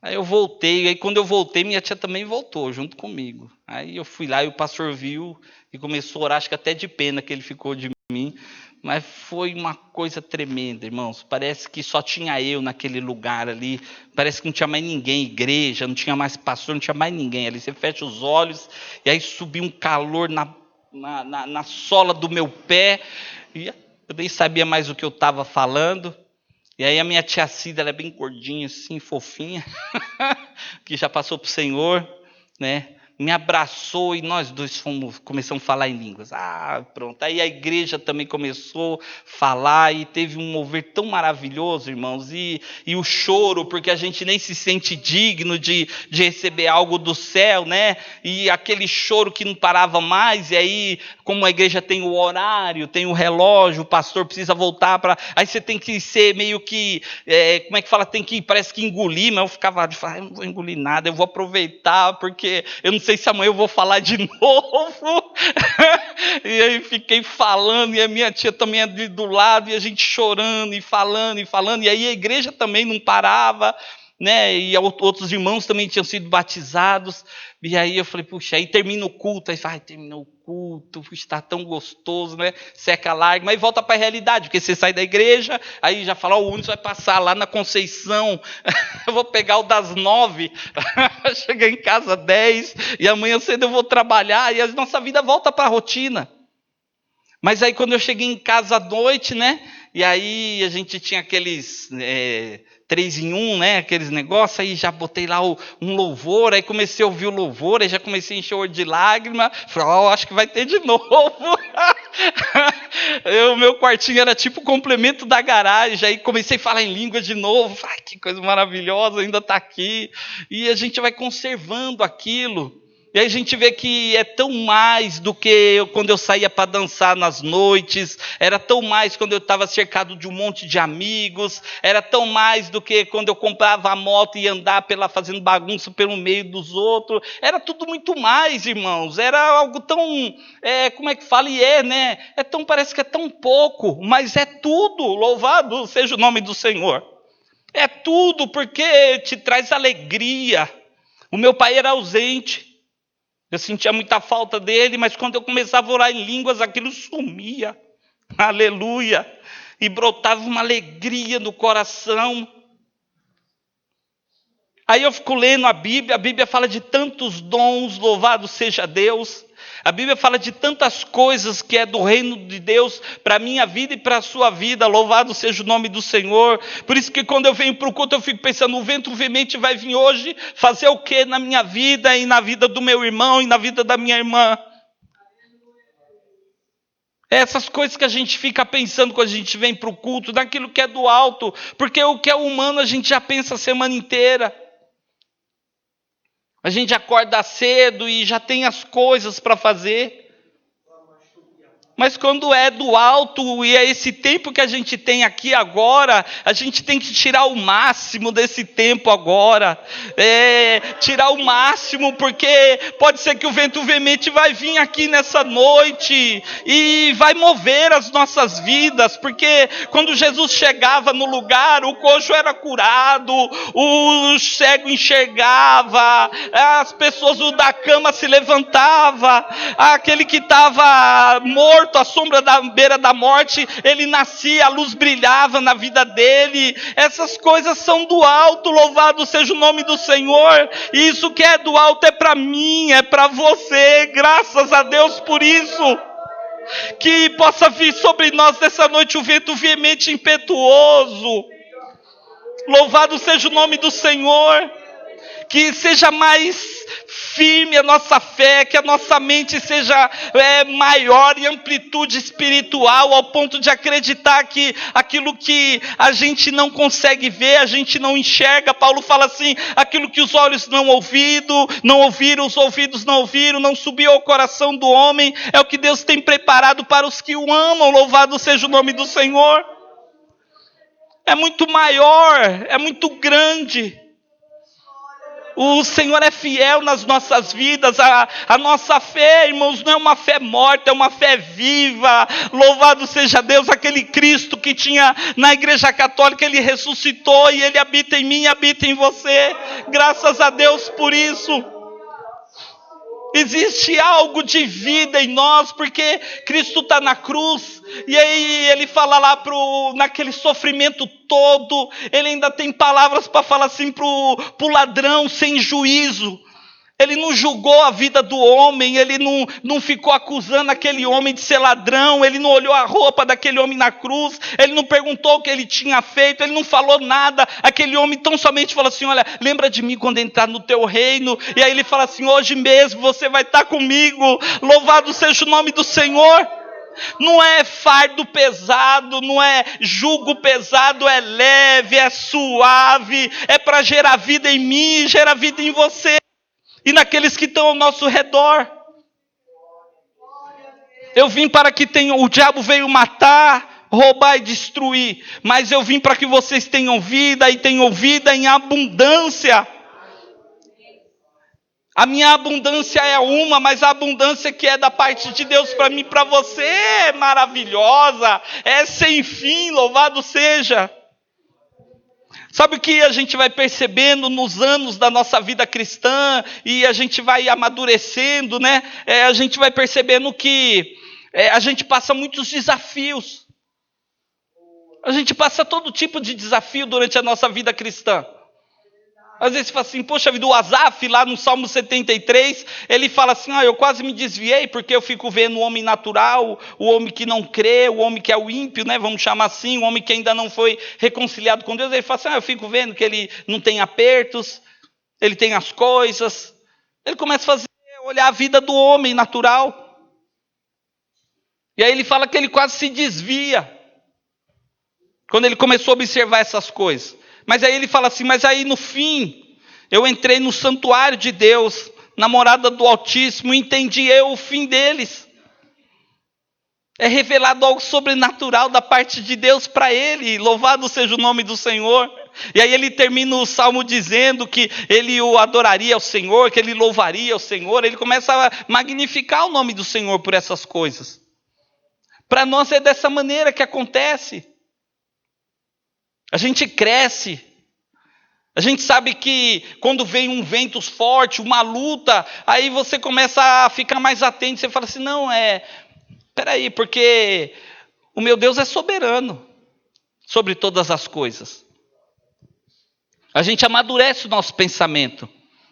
A: Aí eu voltei, aí quando eu voltei, minha tia também voltou junto comigo. Aí eu fui lá e o pastor viu e começou a orar, acho que até de pena que ele ficou de mim. Mas foi uma coisa tremenda, irmãos. Parece que só tinha eu naquele lugar ali. Parece que não tinha mais ninguém, igreja, não tinha mais pastor, não tinha mais ninguém ali. Você fecha os olhos e aí subiu um calor na sola do meu pé. E eu nem sabia mais o que eu estava falando. E aí a minha tia Cida, ela é bem gordinha, assim, fofinha, que já passou para o Senhor, né? Me abraçou e nós dois começamos a falar em línguas. Ah, pronto. Aí a igreja também começou a falar e teve um mover tão maravilhoso, irmãos. E o choro, porque a gente nem se sente digno de receber algo do céu, né? E aquele choro que não parava mais. E aí, como a igreja tem o horário, tem o relógio, o pastor precisa voltar para... Aí você tem que ser meio que... como é que fala? Parece que engolir, mas eu ficava eu não vou engolir nada, eu vou aproveitar, porque eu não sei se amanhã eu vou falar de novo. E aí fiquei falando, e a minha tia também ali do lado, e a gente chorando e falando, e aí a igreja também não parava, né? E outros irmãos também tinham sido batizados. E aí eu falei, puxa, aí termina o culto, aí fala, terminou o culto, está tão gostoso, né? Seca a lágrima, aí volta para a realidade, porque você sai da igreja, aí já fala, o ônibus vai passar lá na Conceição, eu vou pegar o das 9, chegar em casa 10, e amanhã cedo eu vou trabalhar, e a nossa vida volta para a rotina. Mas aí quando eu cheguei em casa à noite, né? E aí a gente tinha aqueles 3 em 1, né? Aqueles negócios, aí já botei lá um louvor, aí comecei a ouvir o louvor, aí já comecei a encher o olho de lágrima. Falei, acho que vai ter de novo. O meu quartinho era tipo o complemento da garagem, aí comecei a falar em língua de novo. Ai, que coisa maravilhosa, ainda está aqui. E a gente vai conservando aquilo. E aí a gente vê que é tão mais do que quando eu saía para dançar nas noites, era tão mais quando eu estava cercado de um monte de amigos, era tão mais do que quando eu comprava a moto e ia andar fazendo bagunça pelo meio dos outros, era tudo muito mais, irmãos, era algo tão, como é que fala? E né? Parece que é tão pouco, mas é tudo, louvado seja o nome do Senhor. É tudo porque te traz alegria. O meu pai era ausente. Eu sentia muita falta dele, mas quando eu começava a orar em línguas, aquilo sumia. Aleluia. E brotava uma alegria no coração. Aí eu fico lendo a Bíblia fala de tantos dons, louvado seja Deus. A Bíblia fala de tantas coisas que é do reino de Deus para a minha vida e para a sua vida. Louvado seja o nome do Senhor. Por isso que quando eu venho para o culto eu fico pensando, o vento veemente vai vir hoje fazer o que na minha vida e na vida do meu irmão e na vida da minha irmã? Essas coisas que a gente fica pensando quando a gente vem para o culto, daquilo que é do alto. Porque o que é humano a gente já pensa a semana inteira. A gente acorda cedo e já tem as coisas para fazer. Mas quando é do alto e é esse tempo que a gente tem aqui agora, a gente tem que tirar o máximo desse tempo agora. Tirar o máximo, porque pode ser que o vento veemente vai vir aqui nessa noite e vai mover as nossas vidas. Porque quando Jesus chegava no lugar, o coxo era curado, o cego enxergava, as pessoas da cama se levantava, aquele que estava morto, à sombra da beira da morte, ele nascia, a luz brilhava na vida dele. Essas coisas são do alto, louvado seja o nome do Senhor. E isso que é do alto é para mim, é para você. Graças a Deus por isso. Que possa vir sobre nós nessa noite o vento veemente impetuoso. Louvado seja o nome do Senhor. Que seja mais firme a nossa fé, que a nossa mente seja maior em amplitude espiritual, ao ponto de acreditar que aquilo que a gente não consegue ver, a gente não enxerga. Paulo fala assim, aquilo que os olhos não ouviram, os ouvidos não ouviram, não subiu ao coração do homem, é o que Deus tem preparado para os que o amam. Louvado seja o nome do Senhor. É muito maior, é muito grande. O Senhor é fiel nas nossas vidas. A nossa fé, irmãos, não é uma fé morta, é uma fé viva. Louvado seja Deus, aquele Cristo que tinha na Igreja Católica, Ele ressuscitou e Ele habita em mim e habita em você. Graças a Deus por isso. Existe algo de vida em nós, porque Cristo está na cruz, e aí Ele fala lá naquele sofrimento todo, Ele ainda tem palavras para falar assim para o ladrão sem juízo. Ele não julgou a vida do homem, Ele não ficou acusando aquele homem de ser ladrão, Ele não olhou a roupa daquele homem na cruz, Ele não perguntou o que ele tinha feito, Ele não falou nada. Aquele homem tão somente falou assim, olha, lembra de mim quando entrar no teu reino. E aí Ele fala assim, hoje mesmo você vai estar comigo. Louvado seja o nome do Senhor. Não é fardo pesado, não é jugo pesado, é leve, é suave, é para gerar vida em mim, gerar vida em você e naqueles que estão ao nosso redor. Eu vim para que tenham, o diabo veio matar, roubar e destruir, mas eu vim para que vocês tenham vida e tenham vida em abundância. A minha abundância é uma, mas a abundância que é da parte de Deus para mim e para você é maravilhosa, é sem fim, louvado seja. Sabe o que a gente vai percebendo nos anos da nossa vida cristã, e a gente vai amadurecendo, né? A gente vai percebendo que a gente passa muitos desafios. A gente passa todo tipo de desafio durante a nossa vida cristã. Às vezes você fala assim, poxa vida, o Asaf lá no Salmo 73, ele fala assim, eu quase me desviei, porque eu fico vendo o homem natural, o homem que não crê, o homem que é o ímpio, né, vamos chamar assim, o homem que ainda não foi reconciliado com Deus. Ele fala assim, eu fico vendo que ele não tem apertos, ele tem as coisas. Ele começa a olhar a vida do homem natural. E aí ele fala que ele quase se desvia, quando ele começou a observar essas coisas. Mas aí ele fala assim, mas aí no fim, eu entrei no santuário de Deus, na morada do Altíssimo, e entendi o fim deles. É revelado algo sobrenatural da parte de Deus para ele, louvado seja o nome do Senhor. E aí ele termina o salmo dizendo que ele o adoraria ao Senhor, que ele louvaria ao Senhor. Ele começa a magnificar o nome do Senhor por essas coisas. Para nós é dessa maneira que acontece. A gente cresce, a gente sabe que quando vem um vento forte, uma luta, aí você começa a ficar mais atento, você fala assim, não, peraí, porque o meu Deus é soberano sobre todas as coisas. A gente amadurece o nosso pensamento.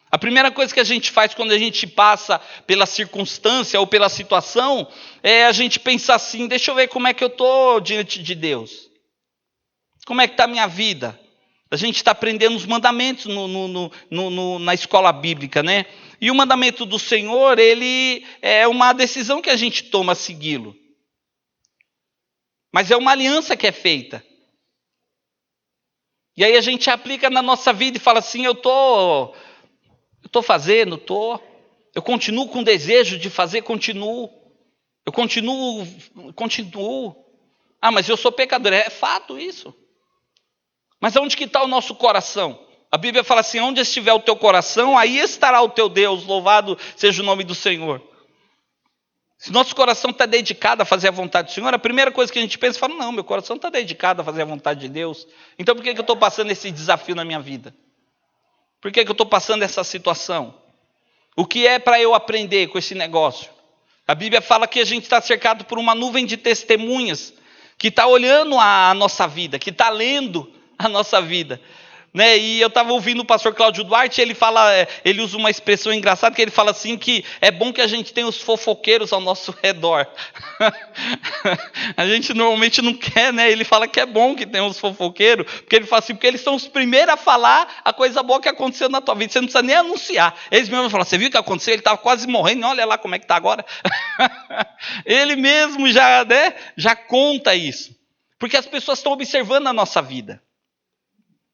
A: A primeira coisa que a gente faz quando a gente passa pela circunstância ou pela situação, é a gente pensar assim, deixa eu ver como é que eu estou diante de Deus. Como é que está a minha vida? A gente está aprendendo os mandamentos na escola bíblica, né? E o mandamento do Senhor, ele é uma decisão que a gente toma a segui-lo. Mas é uma aliança que é feita. E aí a gente aplica na nossa vida e fala assim, eu estou fazendo, eu continuo com desejo de fazer, continuo. Eu continuo. Ah, mas eu sou pecador. É fato isso. Mas onde que está o nosso coração? A Bíblia fala assim, onde estiver o teu coração, aí estará o teu Deus, louvado seja o nome do Senhor. Se nosso coração está dedicado a fazer a vontade do Senhor, a primeira coisa que a gente pensa, fala, não, meu coração está dedicado a fazer a vontade de Deus. Então por que eu estou passando esse desafio na minha vida? Por que eu estou passando essa situação? O que é para eu aprender com esse negócio? A Bíblia fala que a gente está cercado por uma nuvem de testemunhas, que está olhando a nossa vida, que está lendo a nossa vida. Né? E eu estava ouvindo o pastor Cláudio Duarte, ele usa uma expressão engraçada, que ele fala assim, que é bom que a gente tenha os fofoqueiros ao nosso redor. A gente normalmente não quer, né? Ele fala que é bom que tenha os fofoqueiros, porque ele fala assim, porque eles são os primeiros a falar a coisa boa que aconteceu na tua vida, você não precisa nem anunciar. Eles mesmos falam, você viu o que aconteceu? Ele estava quase morrendo, olha lá como é que está agora. Ele mesmo já, né, já conta isso, porque as pessoas estão observando a nossa vida.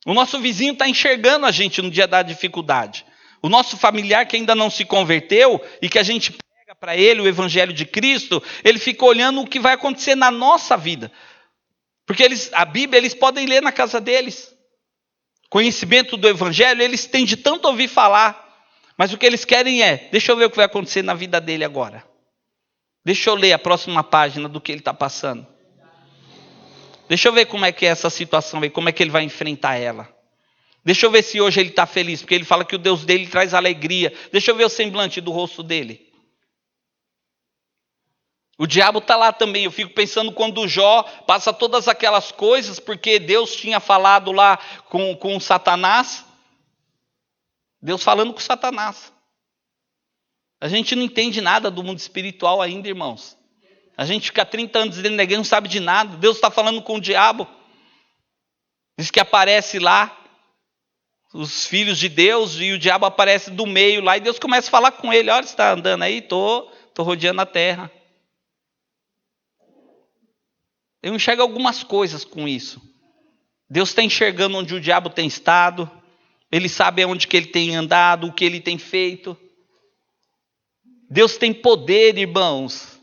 A: O nosso vizinho está enxergando a gente no dia da dificuldade. O nosso familiar que ainda não se converteu e que a gente prega para ele o evangelho de Cristo, ele fica olhando o que vai acontecer na nossa vida. Porque a Bíblia eles podem ler na casa deles. Conhecimento do evangelho eles têm de tanto ouvir falar. Mas o que eles querem é, deixa eu ver o que vai acontecer na vida dele agora. Deixa eu ler a próxima página do que ele está passando. Deixa eu ver como é que é essa situação aí, como é que ele vai enfrentar ela. Deixa eu ver se hoje ele está feliz, porque ele fala que o Deus dele traz alegria. Deixa eu ver o semblante do rosto dele. O diabo está lá também. Eu fico pensando quando Jó passa todas aquelas coisas, porque Deus tinha falado lá com Satanás. Deus falando com Satanás. A gente não entende nada do mundo espiritual ainda, irmãos. A gente fica 30 anos dentro da igreja, não sabe de nada. Deus está falando com o diabo. Diz que aparece lá os filhos de Deus e o diabo aparece do meio lá. E Deus começa a falar com ele. Olha, você está andando aí? Estou rodeando a terra. Eu enxergo algumas coisas com isso. Deus está enxergando onde o diabo tem estado. Ele sabe onde que ele tem andado, o que ele tem feito. Deus tem poder, irmãos.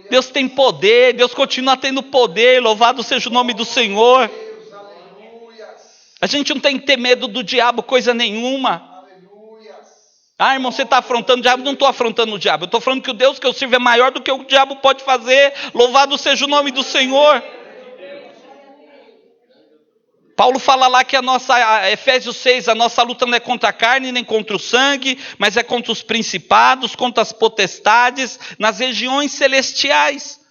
A: Deus tem poder, Deus continua tendo poder, louvado seja o nome do Senhor. A gente não tem que ter medo do diabo, coisa nenhuma. Ah, irmão, você está afrontando o diabo? Não estou afrontando o diabo. Eu estou falando que o Deus que eu sirvo é maior do que o diabo pode fazer. Louvado seja o nome do Senhor. Paulo fala lá que Efésios 6, a nossa luta não é contra a carne nem contra o sangue, mas é contra os principados, contra as potestades, nas regiões celestiais.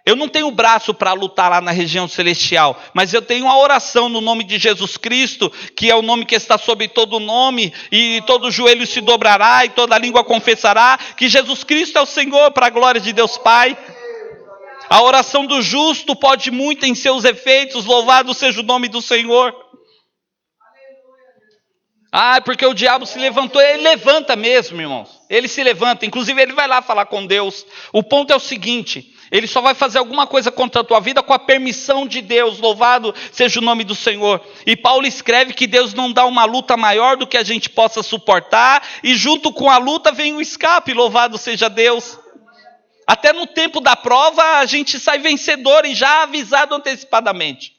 A: Eu não tenho braço para lutar lá na região celestial, mas eu tenho a oração no nome de Jesus Cristo, que é o nome que está sobre todo nome, e todo joelho se dobrará, e toda língua confessará, que Jesus Cristo é o Senhor, para a glória de Deus Pai. A oração do justo pode muito em seus efeitos, louvado seja o nome do Senhor. Ah, porque o diabo se levantou, ele levanta mesmo, irmãos. Ele se levanta, inclusive ele vai lá falar com Deus. O ponto é o seguinte, ele só vai fazer alguma coisa contra a tua vida com a permissão de Deus, louvado seja o nome do Senhor. E Paulo escreve que Deus não dá uma luta maior do que a gente possa suportar, e junto com a luta vem o escape, louvado seja Deus. Até no tempo da prova a gente sai vencedor e já avisado antecipadamente.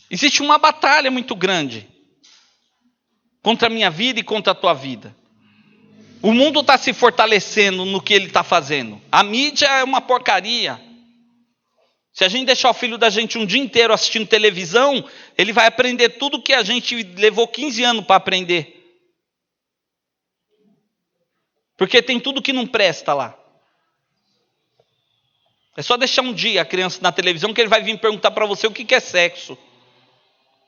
A: Existe uma batalha muito grande contra a minha vida e contra a tua vida. O mundo está se fortalecendo no que ele está fazendo. A mídia é uma porcaria. Se a gente deixar o filho da gente um dia inteiro assistindo televisão, ele vai aprender tudo que a gente levou 15 anos para aprender. Porque tem tudo que não presta lá. É só deixar um dia a criança na televisão que ele vai vir perguntar para você o que é sexo.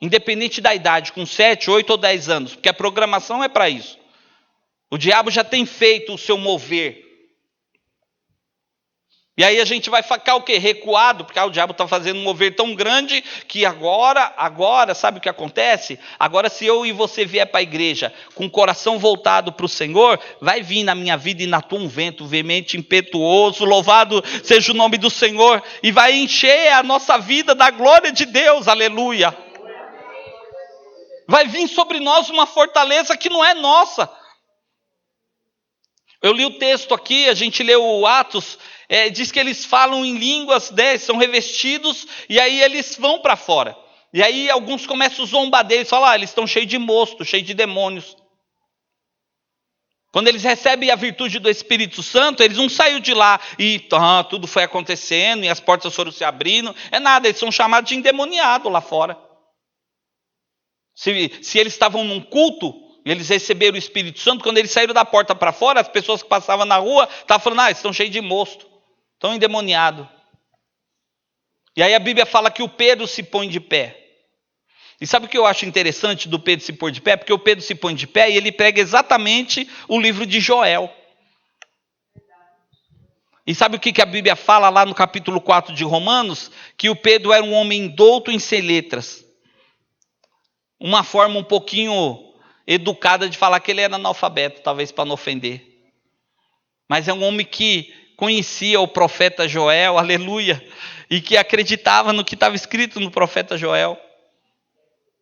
A: Independente da idade, com 7, 8 ou 10 anos. Porque a programação é para isso. O diabo já tem feito o seu mover. E aí a gente vai ficar o quê? Recuado, porque o diabo está fazendo um mover tão grande que agora, sabe o que acontece? Agora se eu e você vier para a igreja com o coração voltado para o Senhor, vai vir na minha vida e na tua um vento veemente, impetuoso, louvado seja o nome do Senhor, e vai encher a nossa vida da glória de Deus, aleluia. Vai vir sobre nós uma fortaleza que não é nossa. Eu li o texto aqui, a gente leu o Atos, diz que eles falam em línguas, né, são revestidos, e aí eles vão para fora. E aí alguns começam a zombar deles, falam, eles estão cheios de mosto, cheios de demônios. Quando eles recebem a virtude do Espírito Santo, eles não saíram de lá e tudo foi acontecendo, e as portas foram se abrindo. É nada, eles são chamados de endemoniados lá fora. Se eles estavam num culto, eles receberam o Espírito Santo, quando eles saíram da porta para fora, as pessoas que passavam na rua estavam falando, eles estão cheios de mosto, estão endemoniados. E aí a Bíblia fala que o Pedro se põe de pé. E sabe o que eu acho interessante do Pedro se pôr de pé? Porque o Pedro se põe de pé e ele prega exatamente o livro de Joel. E sabe o que a Bíblia fala lá no capítulo 4 de Romanos? Que o Pedro era um homem douto em ser letras. Uma forma um pouquinho educada de falar que ele era analfabeto, talvez para não ofender. Mas é um homem que conhecia o profeta Joel, aleluia, e que acreditava no que estava escrito no profeta Joel.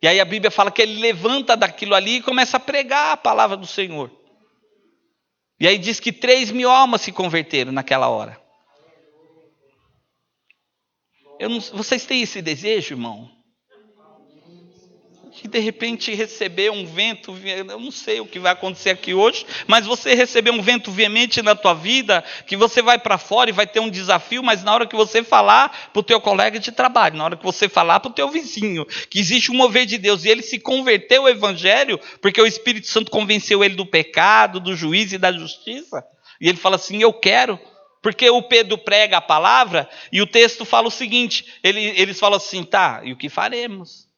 A: E aí a Bíblia fala que ele levanta daquilo ali e começa a pregar a palavra do Senhor. E aí diz que 3.000 almas se converteram naquela hora. Vocês têm esse desejo, irmão? De de repente receber um vento, eu não sei o que vai acontecer aqui hoje, mas você receber um vento veemente na tua vida, que você vai para fora e vai ter um desafio, mas na hora que você falar para o teu colega de trabalho, na hora que você falar para o teu vizinho, que existe um mover de Deus, e ele se converteu ao Evangelho, porque o Espírito Santo convenceu ele do pecado, do juízo e da justiça, e ele fala assim, eu quero, porque o Pedro prega a palavra, e o texto fala o seguinte, eles falam assim, tá, e o que faremos?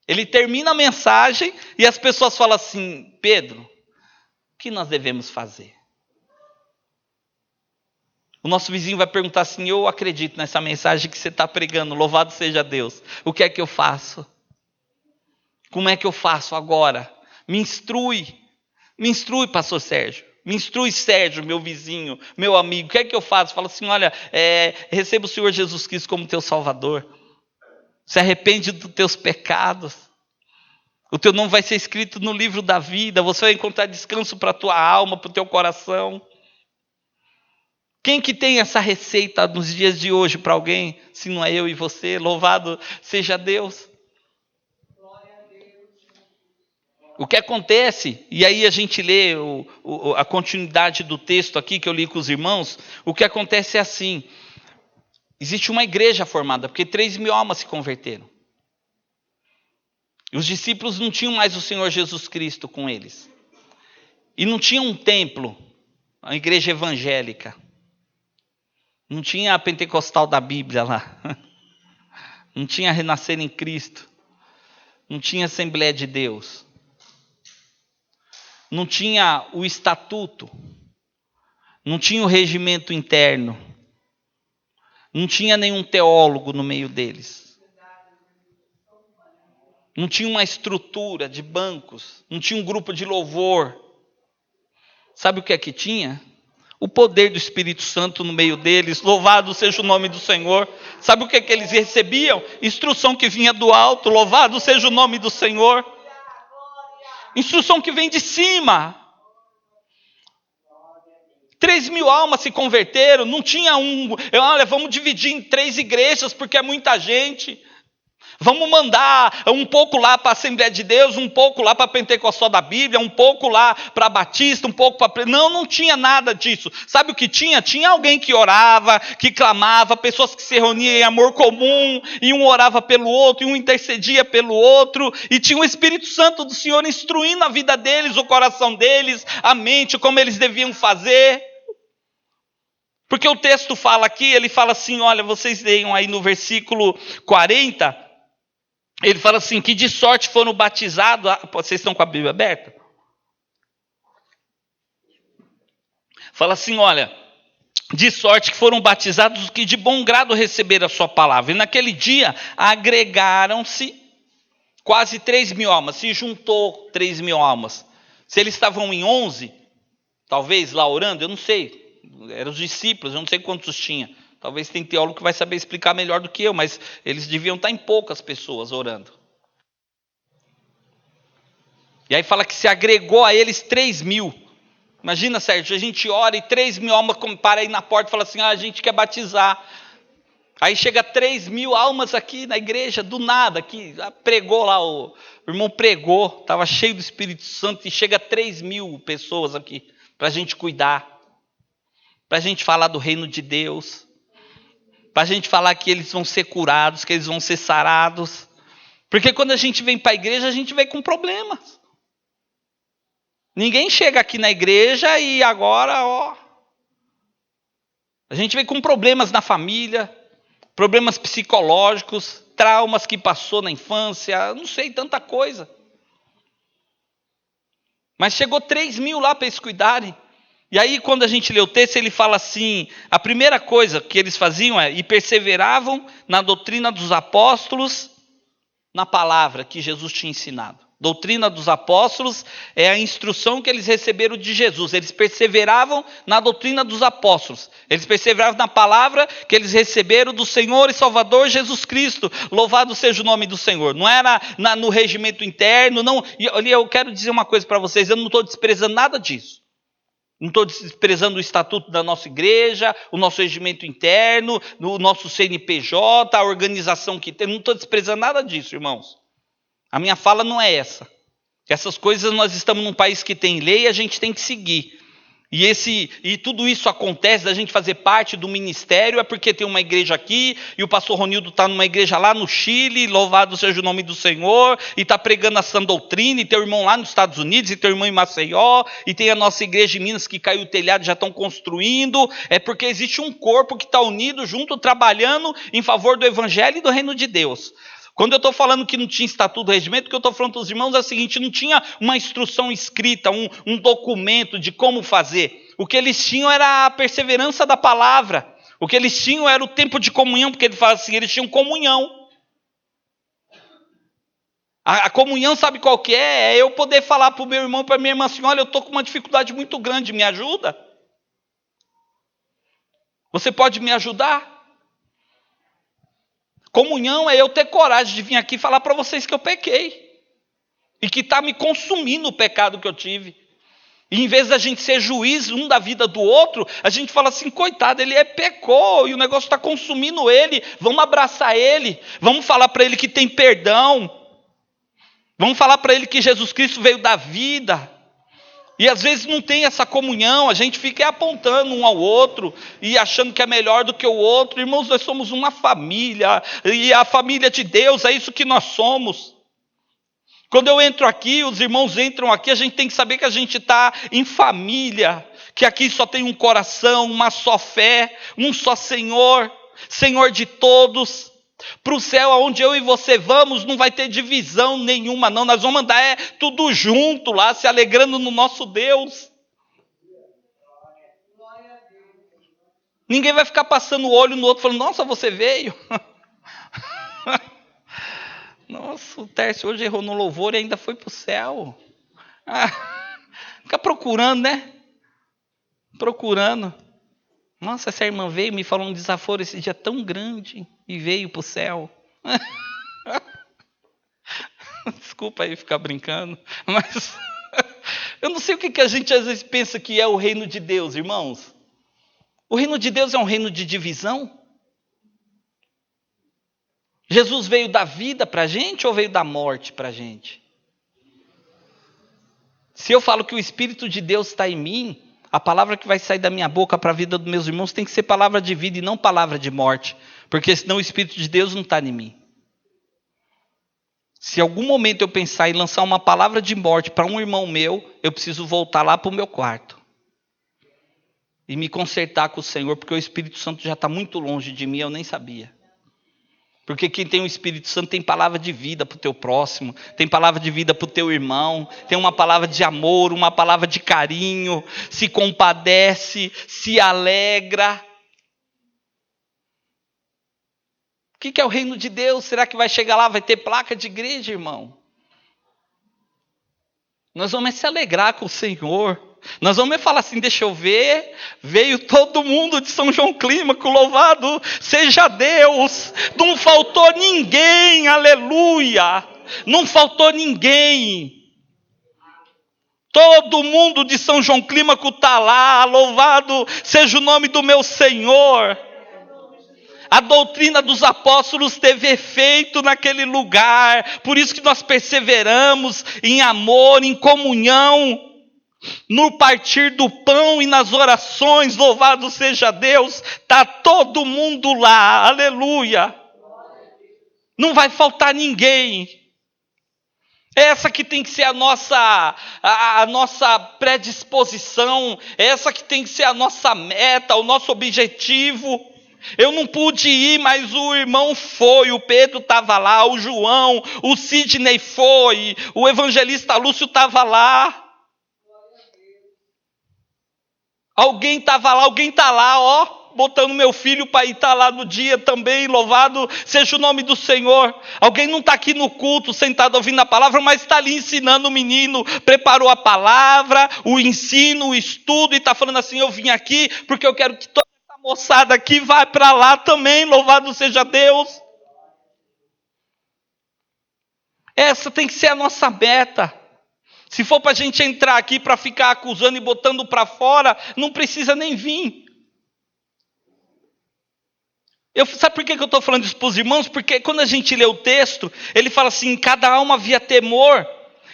A: Ele termina a mensagem e as pessoas falam assim, Pedro, o que nós devemos fazer? O nosso vizinho vai perguntar assim, eu acredito nessa mensagem que você está pregando, louvado seja Deus. O que é que eu faço? Como é que eu faço agora? Me instrui, pastor Sérgio. Me instrui, Sérgio, meu vizinho, meu amigo. O que é que eu faço? Fala assim, olha, receba o Senhor Jesus Cristo como teu Salvador. Se arrepende dos teus pecados. O teu nome vai ser escrito no livro da vida. Você vai encontrar descanso para a tua alma, para o teu coração. Quem que tem essa receita nos dias de hoje para alguém? Se não é eu e você, louvado seja Deus. O que acontece, e aí a gente lê a continuidade do texto aqui que eu li com os irmãos, o que acontece é assim, existe uma igreja formada, porque 3.000 almas se converteram. E os discípulos não tinham mais o Senhor Jesus Cristo com eles. E não tinha um templo, a igreja evangélica. Não tinha a pentecostal da Bíblia lá. Não tinha renascer em Cristo. Não tinha Assembleia de Deus. Não tinha o estatuto. Não tinha o regimento interno. Não tinha nenhum teólogo no meio deles. Não tinha uma estrutura de bancos. Não tinha um grupo de louvor. Sabe o que é que tinha? O poder do Espírito Santo no meio deles. Louvado seja o nome do Senhor. Sabe o que é que eles recebiam? Instrução que vinha do alto. Louvado seja o nome do Senhor. Instrução que vem de cima. 3.000 almas se converteram. Não tinha olha, vamos dividir em 3 igrejas porque é muita gente. Vamos mandar um pouco lá para a Assembleia de Deus, um pouco lá para a Pentecostal da Bíblia, um pouco lá para a Batista, um pouco para... Não tinha nada disso. Sabe o que tinha? Tinha alguém que orava, que clamava, pessoas que se reuniam em amor comum, e um orava pelo outro, e um intercedia pelo outro, e tinha o Espírito Santo do Senhor instruindo a vida deles, o coração deles, a mente, como eles deviam fazer. Porque o texto fala aqui, ele fala assim, olha, vocês leiam aí no versículo 40... Ele fala assim, que de sorte foram batizados... Vocês estão com a Bíblia aberta? Fala assim, olha... De sorte que foram batizados os que de bom grado receberam a sua palavra. E naquele dia agregaram-se quase 3.000 almas. Se juntou 3.000 almas. Se eles estavam em 11, talvez lá orando, eu não sei. Eram os discípulos, eu não sei quantos tinha. Talvez tem teólogo que vai saber explicar melhor do que eu, mas eles deviam estar em poucas pessoas orando. E aí fala que se agregou a eles 3.000. Imagina, Sérgio, a gente ora e 3.000 almas para aí na porta e fala assim, a gente quer batizar. Aí chega 3.000 almas aqui na igreja, do nada, aqui, pregou lá, o irmão pregou, estava cheio do Espírito Santo, e chega 3.000 pessoas aqui, para a gente cuidar, para a gente falar do reino de Deus, para a gente falar que eles vão ser curados, que eles vão ser sarados. Porque quando a gente vem para a igreja, a gente vem com problemas. Ninguém chega aqui na igreja e agora, a gente vem com problemas na família, problemas psicológicos, traumas que passou na infância, não sei, tanta coisa. Mas chegou 3.000 lá para eles cuidarem. E aí, quando a gente lê o texto, ele fala assim, a primeira coisa que eles faziam é, e perseveravam na doutrina dos apóstolos, na palavra que Jesus tinha ensinado. Doutrina dos apóstolos é a instrução que eles receberam de Jesus. Eles perseveravam na doutrina dos apóstolos. Eles perseveravam na palavra que eles receberam do Senhor e Salvador Jesus Cristo. Louvado seja o nome do Senhor. Não era no regimento interno. Não. E eu quero dizer uma coisa para vocês. Eu não estou desprezando nada disso. Não estou desprezando o estatuto da nossa igreja, o nosso regimento interno, o nosso CNPJ, a organização que tem. Não estou desprezando nada disso, irmãos. A minha fala não é essa. Essas coisas, nós estamos num país que tem lei e a gente tem que seguir. E tudo isso acontece da gente fazer parte do ministério, é porque tem uma igreja aqui, e o pastor Ronildo está numa igreja lá no Chile, louvado seja o nome do Senhor, e está pregando a sã doutrina, e tem o irmão lá nos Estados Unidos, e tem o irmão em Maceió, e tem a nossa igreja em Minas que caiu o telhado, já estão construindo. É porque existe um corpo que está unido junto, trabalhando em favor do evangelho e do reino de Deus. Quando eu estou falando que não tinha estatuto do regimento, o que eu estou falando para os irmãos é o seguinte, não tinha uma instrução escrita, um documento de como fazer. O que eles tinham era a perseverança da palavra. O que eles tinham era o tempo de comunhão, porque ele fala assim, eles tinham comunhão. A comunhão, sabe qual que é? É eu poder falar para o meu irmão, para a minha irmã assim, olha, eu estou com uma dificuldade muito grande, me ajuda? Você pode me ajudar? Comunhão é eu ter coragem de vir aqui e falar para vocês que eu pequei. E que está me consumindo o pecado que eu tive. E em vez da gente ser juiz um da vida do outro, a gente fala assim, coitado, ele pecou e o negócio está consumindo ele. Vamos abraçar ele. Vamos falar para ele que tem perdão. Vamos falar para ele que Jesus Cristo veio da vida. E às vezes não tem essa comunhão, a gente fica apontando um ao outro e achando que é melhor do que o outro. Irmãos, nós somos uma família, e a família de Deus é isso que nós somos. Quando eu entro aqui, os irmãos entram aqui, a gente tem que saber que a gente está em família, que aqui só tem um coração, uma só fé, um só Senhor, Senhor de todos. Para o céu, aonde eu e você vamos, não vai ter divisão nenhuma, não. Nós vamos andar tudo junto lá, se alegrando no nosso Deus. Ninguém vai ficar passando o olho no outro, falando, nossa, você veio. Nossa, o Tércio hoje errou no louvor e ainda foi para o céu. Fica procurando, né? Procurando. Nossa, essa irmã veio, me falou um desaforo esse dia tão grande e veio para o céu. Desculpa aí ficar brincando, mas eu não sei o que a gente às vezes pensa que é o reino de Deus, irmãos. O reino de Deus é um reino de divisão? Jesus veio da vida para a gente ou veio da morte para a gente? Se eu falo que o Espírito de Deus está em mim, a palavra que vai sair da minha boca para a vida dos meus irmãos tem que ser palavra de vida e não palavra de morte, porque senão o Espírito de Deus não está em mim. Se em algum momento eu pensar em lançar uma palavra de morte para um irmão meu, eu preciso voltar lá para o meu quarto e me consertar com o Senhor, porque o Espírito Santo já está muito longe de mim, eu nem sabia. Porque quem tem o Espírito Santo tem palavra de vida para o teu próximo, tem palavra de vida para o teu irmão, tem uma palavra de amor, uma palavra de carinho, se compadece, se alegra. O que é o reino de Deus? Será que vai chegar lá, vai ter placa de igreja, irmão? Nós vamos se alegrar com o Senhor. Nós vamos falar assim, deixa eu ver, veio todo mundo de São João Clímaco, louvado seja Deus, não faltou ninguém, aleluia, não faltou ninguém, todo mundo de São João Clímaco está lá, louvado seja o nome do meu Senhor. A doutrina dos apóstolos teve efeito naquele lugar, por isso que nós perseveramos em amor, em comunhão, no partir do pão e nas orações, louvado seja Deus, está todo mundo lá, aleluia, não vai faltar ninguém. Essa que tem que ser a nossa predisposição, essa que tem que ser a nossa meta, o nosso objetivo. Eu não pude ir, mas o irmão foi, o Pedro estava lá, o João, o Sidney foi, o evangelista Lúcio estava lá. Alguém estava lá, alguém está lá, ó, botando meu filho para ir estar lá no dia também, louvado seja o nome do Senhor. Alguém não está aqui no culto, sentado ouvindo a palavra, mas está ali ensinando o menino, preparou a palavra, o ensino, o estudo, e está falando assim, eu vim aqui porque eu quero que toda essa moçada aqui vá para lá também, louvado seja Deus. Essa tem que ser a nossa meta. Se for para a gente entrar aqui para ficar acusando e botando para fora, não precisa nem vir. Sabe por que eu estou falando isso para os irmãos? Porque quando a gente lê o texto, ele fala assim, em cada alma havia temor,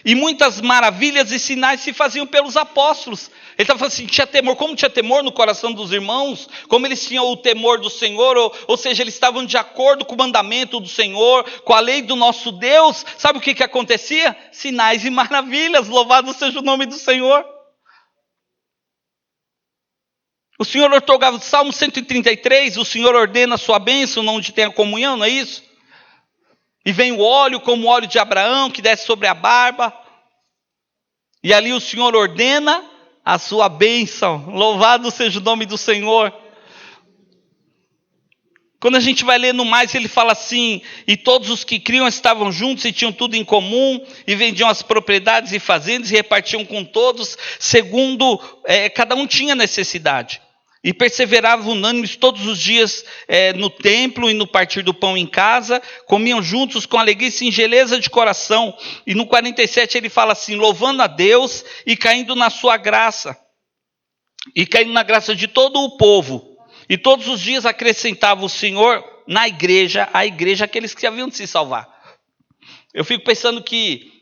A: e muitas maravilhas e sinais se faziam pelos apóstolos. Ele estava falando assim, tinha temor, como tinha temor no coração dos irmãos, como eles tinham o temor do Senhor, ou seja, eles estavam de acordo com o mandamento do Senhor, com a lei do nosso Deus. Sabe o que acontecia? Sinais e maravilhas, louvado seja o nome do Senhor. O Senhor otorgava, Salmo 133, o Senhor ordena a sua bênção, onde tem a comunhão, não é isso? E vem o óleo, como o óleo de Abraão, que desce sobre a barba. E ali o Senhor ordena a sua bênção. Louvado seja o nome do Senhor. Quando a gente vai lendo mais, ele fala assim, e todos os que criam estavam juntos e tinham tudo em comum, e vendiam as propriedades e fazendas e repartiam com todos, segundo cada um tinha necessidade. E perseveravam unânimes todos os dias no templo e no partir do pão em casa, comiam juntos com alegria e singeleza de coração. E no 47 ele fala assim, louvando a Deus e caindo na sua graça, e caindo na graça de todo o povo. E todos os dias acrescentava o Senhor na igreja, a igreja, aqueles que haviam de se salvar. Eu fico pensando que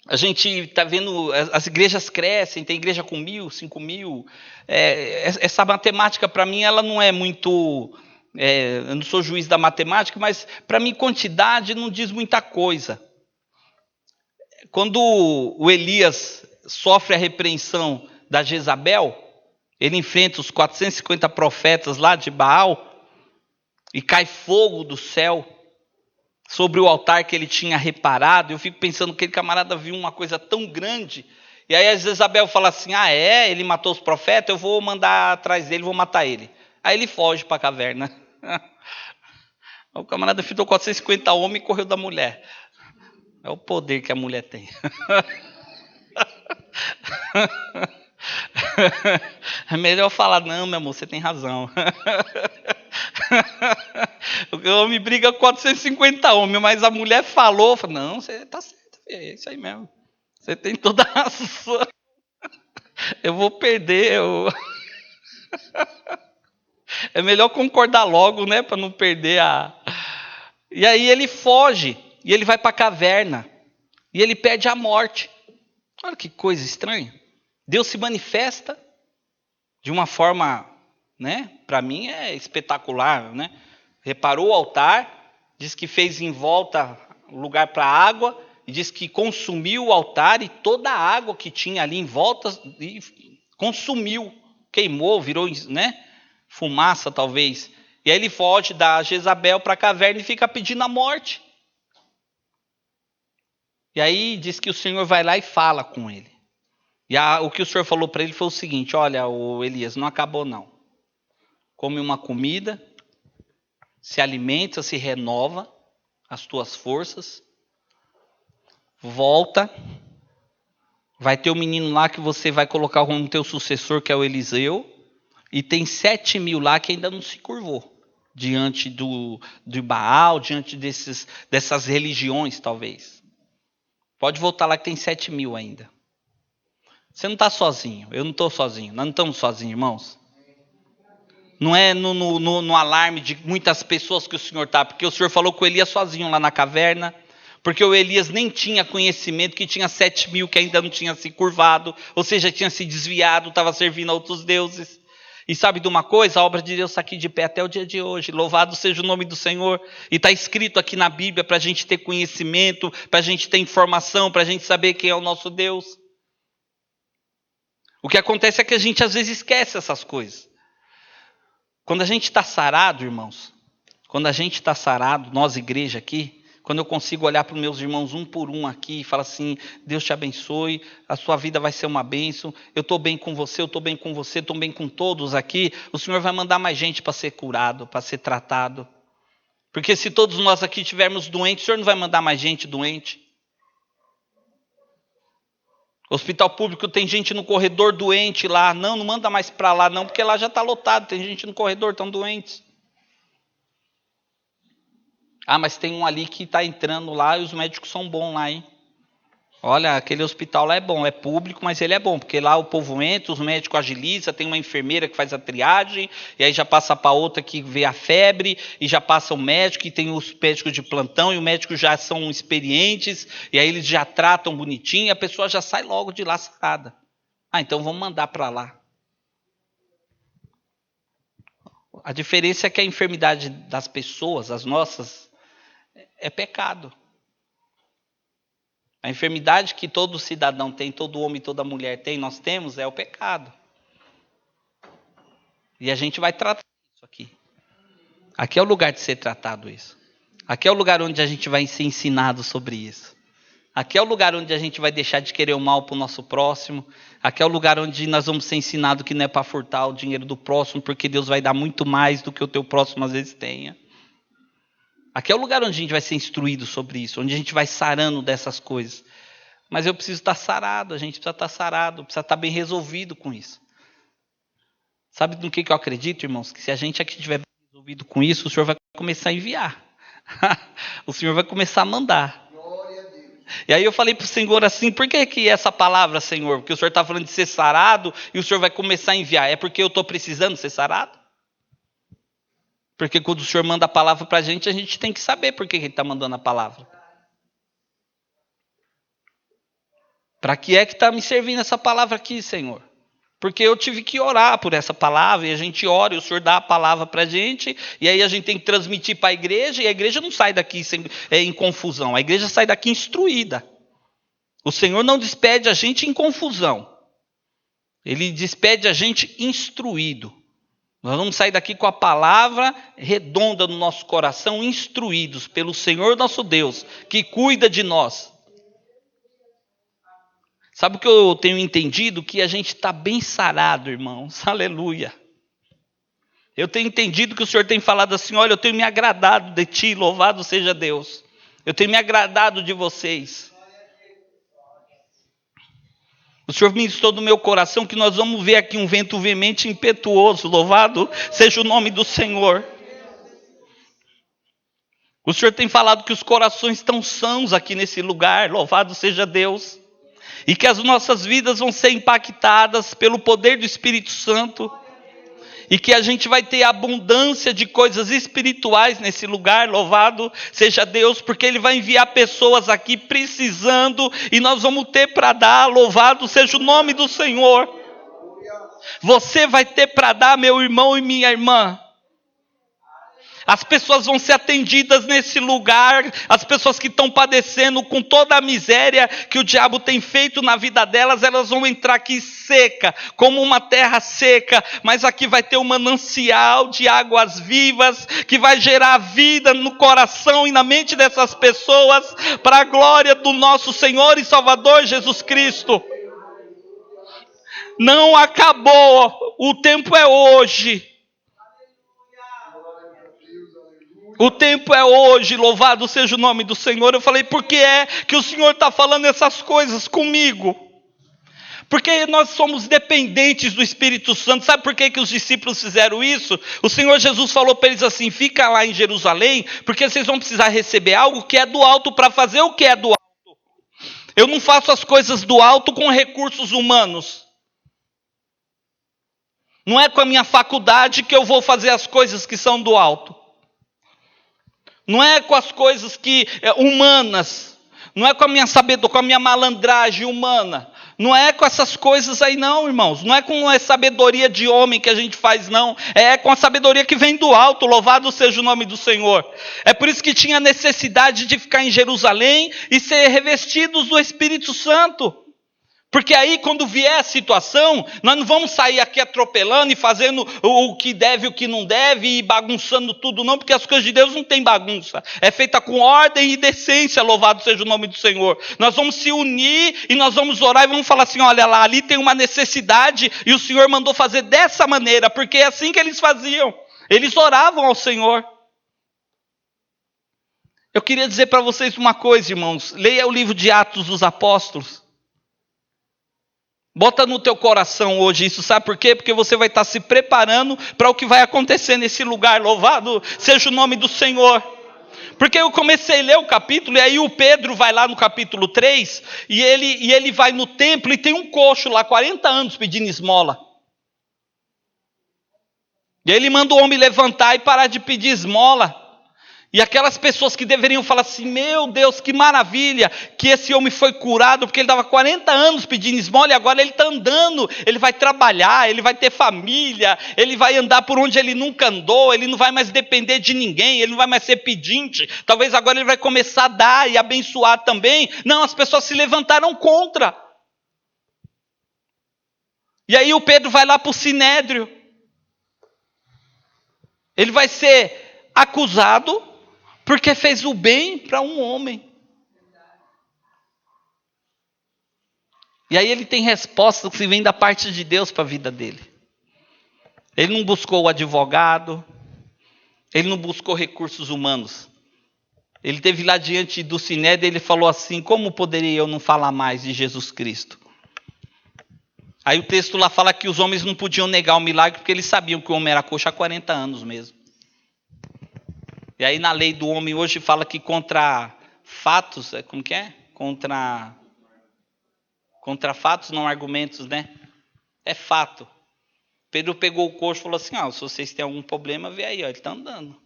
A: a gente está vendo, as igrejas crescem, tem igreja com 1.000, 5.000. Essa matemática, para mim, ela não é muito... eu não sou juiz da matemática, mas para mim, quantidade não diz muita coisa. Quando o Elias sofre a repreensão da Jezabel, ele enfrenta os 450 profetas lá de Baal, e cai fogo do céu sobre o altar que ele tinha reparado. Eu fico pensando que aquele camarada viu uma coisa tão grande, e aí a Jezabel fala assim, ele matou os profetas, eu vou mandar atrás dele, vou matar ele. Aí ele foge para a caverna. O camarada fitou 450 homens e correu da mulher. É o poder que a mulher tem. É melhor falar, não, meu amor, você tem razão. O homem briga com 450 homens, mas a mulher falou, não, você está certo, é isso aí mesmo. Você tem toda a razão. Eu vou perder. É melhor concordar logo, né, para não perder a... E aí ele foge, e ele vai para a caverna, e ele perde a morte. Olha que coisa estranha. Deus se manifesta de uma forma, né? Para mim é espetacular, né? Reparou o altar, diz que fez em volta lugar para água, e diz que consumiu o altar e toda a água que tinha ali em volta, e consumiu, queimou, virou, né? Fumaça talvez. E aí ele foge da Jezabel para a caverna e fica pedindo a morte. E aí diz que o Senhor vai lá e fala com ele. E o que o Senhor falou para ele foi o seguinte, olha, Elias, não acabou não. Come uma comida, se alimenta, se renova as tuas forças, volta, vai ter um menino lá que você vai colocar como teu sucessor, que é o Eliseu, e tem 7.000 lá que ainda não se curvou diante do Baal, diante dessas religiões talvez. Pode voltar lá que tem 7.000 ainda. Você não está sozinho, eu não estou sozinho, nós não estamos sozinhos, irmãos. Não é no alarme de muitas pessoas que o Senhor está, porque o Senhor falou com o Elias sozinho lá na caverna, porque o Elias nem tinha conhecimento que tinha 7.000 que ainda não tinha se curvado, ou seja, tinha se desviado, estava servindo a outros deuses. E sabe de uma coisa? A obra de Deus está aqui de pé até o dia de hoje. Louvado seja o nome do Senhor. E está escrito aqui na Bíblia para a gente ter conhecimento, para a gente ter informação, para a gente saber quem é o nosso Deus. O que acontece é que a gente às vezes esquece essas coisas. Quando a gente está sarado, irmãos, quando a gente está sarado, nós igreja aqui, quando eu consigo olhar para os meus irmãos um por um aqui e falar assim, Deus te abençoe, a sua vida vai ser uma bênção, eu estou bem com você, eu estou bem com você, estou bem com todos aqui, o Senhor vai mandar mais gente para ser curado, para ser tratado. Porque se todos nós aqui estivermos doentes, o Senhor não vai mandar mais gente doente. Hospital público tem gente no corredor doente lá, não manda mais para lá não, porque lá já está lotado, tem gente no corredor, estão doentes. Ah, mas tem um ali que está entrando lá e os médicos são bons lá, hein? Olha, aquele hospital lá é bom, é público, mas ele é bom, porque lá o povo entra, os médicos agilizam, tem uma enfermeira que faz a triagem, e aí já passa para outra que vê a febre, e já passa o médico, e tem os médicos de plantão, e os médicos já são experientes, e aí eles já tratam bonitinho, e a pessoa já sai logo de lá sarada. Ah, então vamos mandar para lá. A diferença é que a enfermidade das pessoas, as nossas, é pecado. A enfermidade que todo cidadão tem, todo homem e toda mulher tem, nós temos, é o pecado. E a gente vai tratar isso aqui. Aqui é o lugar de ser tratado isso. Aqui é o lugar onde a gente vai ser ensinado sobre isso. Aqui é o lugar onde a gente vai deixar de querer o mal para o nosso próximo. Aqui é o lugar onde nós vamos ser ensinados que não é para furtar o dinheiro do próximo, porque Deus vai dar muito mais do que o teu próximo às vezes tenha. Aqui é o lugar onde a gente vai ser instruído sobre isso, onde a gente vai sarando dessas coisas. Mas eu preciso estar sarado, a gente precisa estar sarado, precisa estar bem resolvido com isso. Sabe no que eu acredito, irmãos? Que se a gente aqui estiver bem resolvido com isso, o Senhor vai começar a enviar. O Senhor vai começar a mandar. E aí eu falei para o Senhor assim, por que essa palavra, Senhor? Porque o Senhor está falando de ser sarado e o Senhor vai começar a enviar. É porque eu estou precisando ser sarado? Porque quando o Senhor manda a palavra para a gente tem que saber por que Ele está mandando a palavra. Para que é que está me servindo essa palavra aqui, Senhor? Porque eu tive que orar por essa palavra, e a gente ora, e o Senhor dá a palavra para a gente, e aí a gente tem que transmitir para a igreja, e a igreja não sai daqui em confusão, a igreja sai daqui instruída. O Senhor não despede a gente em confusão, Ele despede a gente instruído. Nós vamos sair daqui com a palavra redonda no nosso coração, instruídos pelo Senhor nosso Deus, que cuida de nós. Sabe o que eu tenho entendido? Que a gente está bem sarado, irmãos. Aleluia. Eu tenho entendido que o Senhor tem falado assim, olha, eu tenho me agradado de ti, louvado seja Deus. Eu tenho me agradado de vocês. O Senhor ministrou no meu coração que nós vamos ver aqui um vento veemente e impetuoso. Louvado seja o nome do Senhor. O Senhor tem falado que os corações estão sãos aqui nesse lugar. Louvado seja Deus. E que as nossas vidas vão ser impactadas pelo poder do Espírito Santo. E que a gente vai ter abundância de coisas espirituais nesse lugar, louvado seja Deus, porque Ele vai enviar pessoas aqui precisando, e nós vamos ter para dar, louvado seja o nome do Senhor. Você vai ter para dar, meu irmão e minha irmã. As pessoas vão ser atendidas nesse lugar, as pessoas que estão padecendo com toda a miséria que o diabo tem feito na vida delas, elas vão entrar aqui seca, como uma terra seca, mas aqui vai ter um manancial de águas vivas, que vai gerar vida no coração e na mente dessas pessoas, para a glória do nosso Senhor e Salvador Jesus Cristo. Não acabou, o tempo é hoje. O tempo é hoje, louvado seja o nome do Senhor. Eu falei, por que é que o Senhor está falando essas coisas comigo? Porque nós somos dependentes do Espírito Santo. Sabe por que os discípulos fizeram isso? O Senhor Jesus falou para eles assim, fica lá em Jerusalém, porque vocês vão precisar receber algo que é do alto para fazer o que é do alto. Eu não faço as coisas do alto com recursos humanos. Não é com a minha faculdade que eu vou fazer as coisas que são do alto. Não é com as coisas humanas, não é com a minha sabedoria, com a minha malandragem humana, não é com essas coisas aí não, irmãos, não é com a sabedoria de homem que a gente faz não, é com a sabedoria que vem do alto, louvado seja o nome do Senhor. É por isso que tinha necessidade de ficar em Jerusalém e ser revestidos do Espírito Santo, Porque aí, quando vier a situação, nós não vamos sair aqui atropelando e fazendo o que deve e o que não deve e bagunçando tudo, não, porque as coisas de Deus não tem bagunça. É feita com ordem e decência, louvado seja o nome do Senhor. Nós vamos se unir e nós vamos orar e vamos falar assim, olha lá, ali tem uma necessidade e o Senhor mandou fazer dessa maneira, porque é assim que eles faziam. Eles oravam ao Senhor. Eu queria dizer para vocês uma coisa, irmãos. Leia o livro de Atos dos Apóstolos. Bota no teu coração hoje isso, sabe por quê? Porque você vai estar se preparando para o que vai acontecer nesse lugar, louvado seja o nome do Senhor. Porque eu comecei a ler o capítulo, e aí o Pedro vai lá no capítulo 3, e ele vai no templo, e tem um coxo lá, 40 anos pedindo esmola. E aí ele manda o homem levantar e parar de pedir esmola. E aquelas pessoas que deveriam falar assim, meu Deus, que maravilha, que esse homem foi curado, porque ele dava 40 anos pedindo esmola, e agora ele está andando, ele vai trabalhar, ele vai ter família, ele vai andar por onde ele nunca andou, ele não vai mais depender de ninguém, ele não vai mais ser pedinte, talvez agora ele vai começar a dar e abençoar também. Não, as pessoas se levantaram contra. E aí o Pedro vai lá para o Sinédrio, ele vai ser acusado, porque fez o bem para um homem. E aí ele tem respostas que vêm da parte de Deus para a vida dele. Ele não buscou o advogado, ele não buscou recursos humanos. Ele esteve lá diante do Sinédrio e ele falou assim, como poderia eu não falar mais de Jesus Cristo? Aí o texto lá fala que os homens não podiam negar o milagre, porque eles sabiam que o homem era coxo há 40 anos mesmo. E aí na lei do homem hoje fala que contra fatos, como que é? Contra fatos, não argumentos, né? É fato. Pedro pegou o coxo e falou assim, se vocês têm algum problema, vê aí, ele está andando.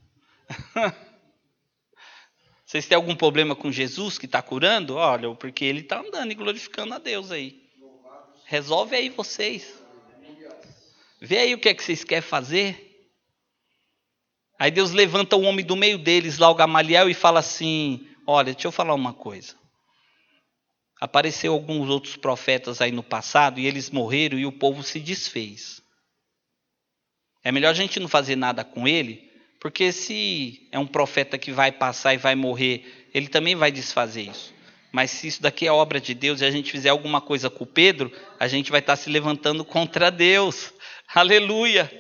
A: Vocês têm algum problema com Jesus que está curando? Olha, porque ele está andando e glorificando a Deus aí. Resolve aí vocês. Vê aí o que é que vocês querem fazer. Aí Deus levanta o homem do meio deles, lá o Gamaliel, e fala assim, olha, deixa eu falar uma coisa. Apareceu alguns outros profetas aí no passado, e eles morreram, e o povo se desfez. É melhor a gente não fazer nada com ele, porque se é um profeta que vai passar e vai morrer, ele também vai desfazer isso. Mas se isso daqui é obra de Deus, e a gente fizer alguma coisa com o Pedro, a gente vai estar se levantando contra Deus. Aleluia!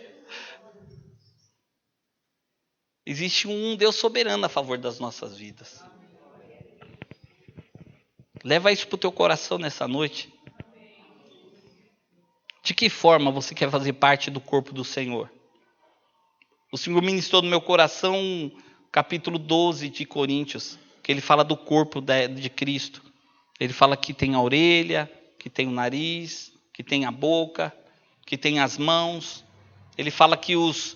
A: Existe um Deus soberano a favor das nossas vidas. Leva isso para o teu coração nessa noite. De que forma você quer fazer parte do corpo do Senhor? O Senhor ministrou no meu coração capítulo 12 de Coríntios, que ele fala do corpo de Cristo. Ele fala que tem a orelha, que tem o nariz, que tem a boca, que tem as mãos. Ele fala que os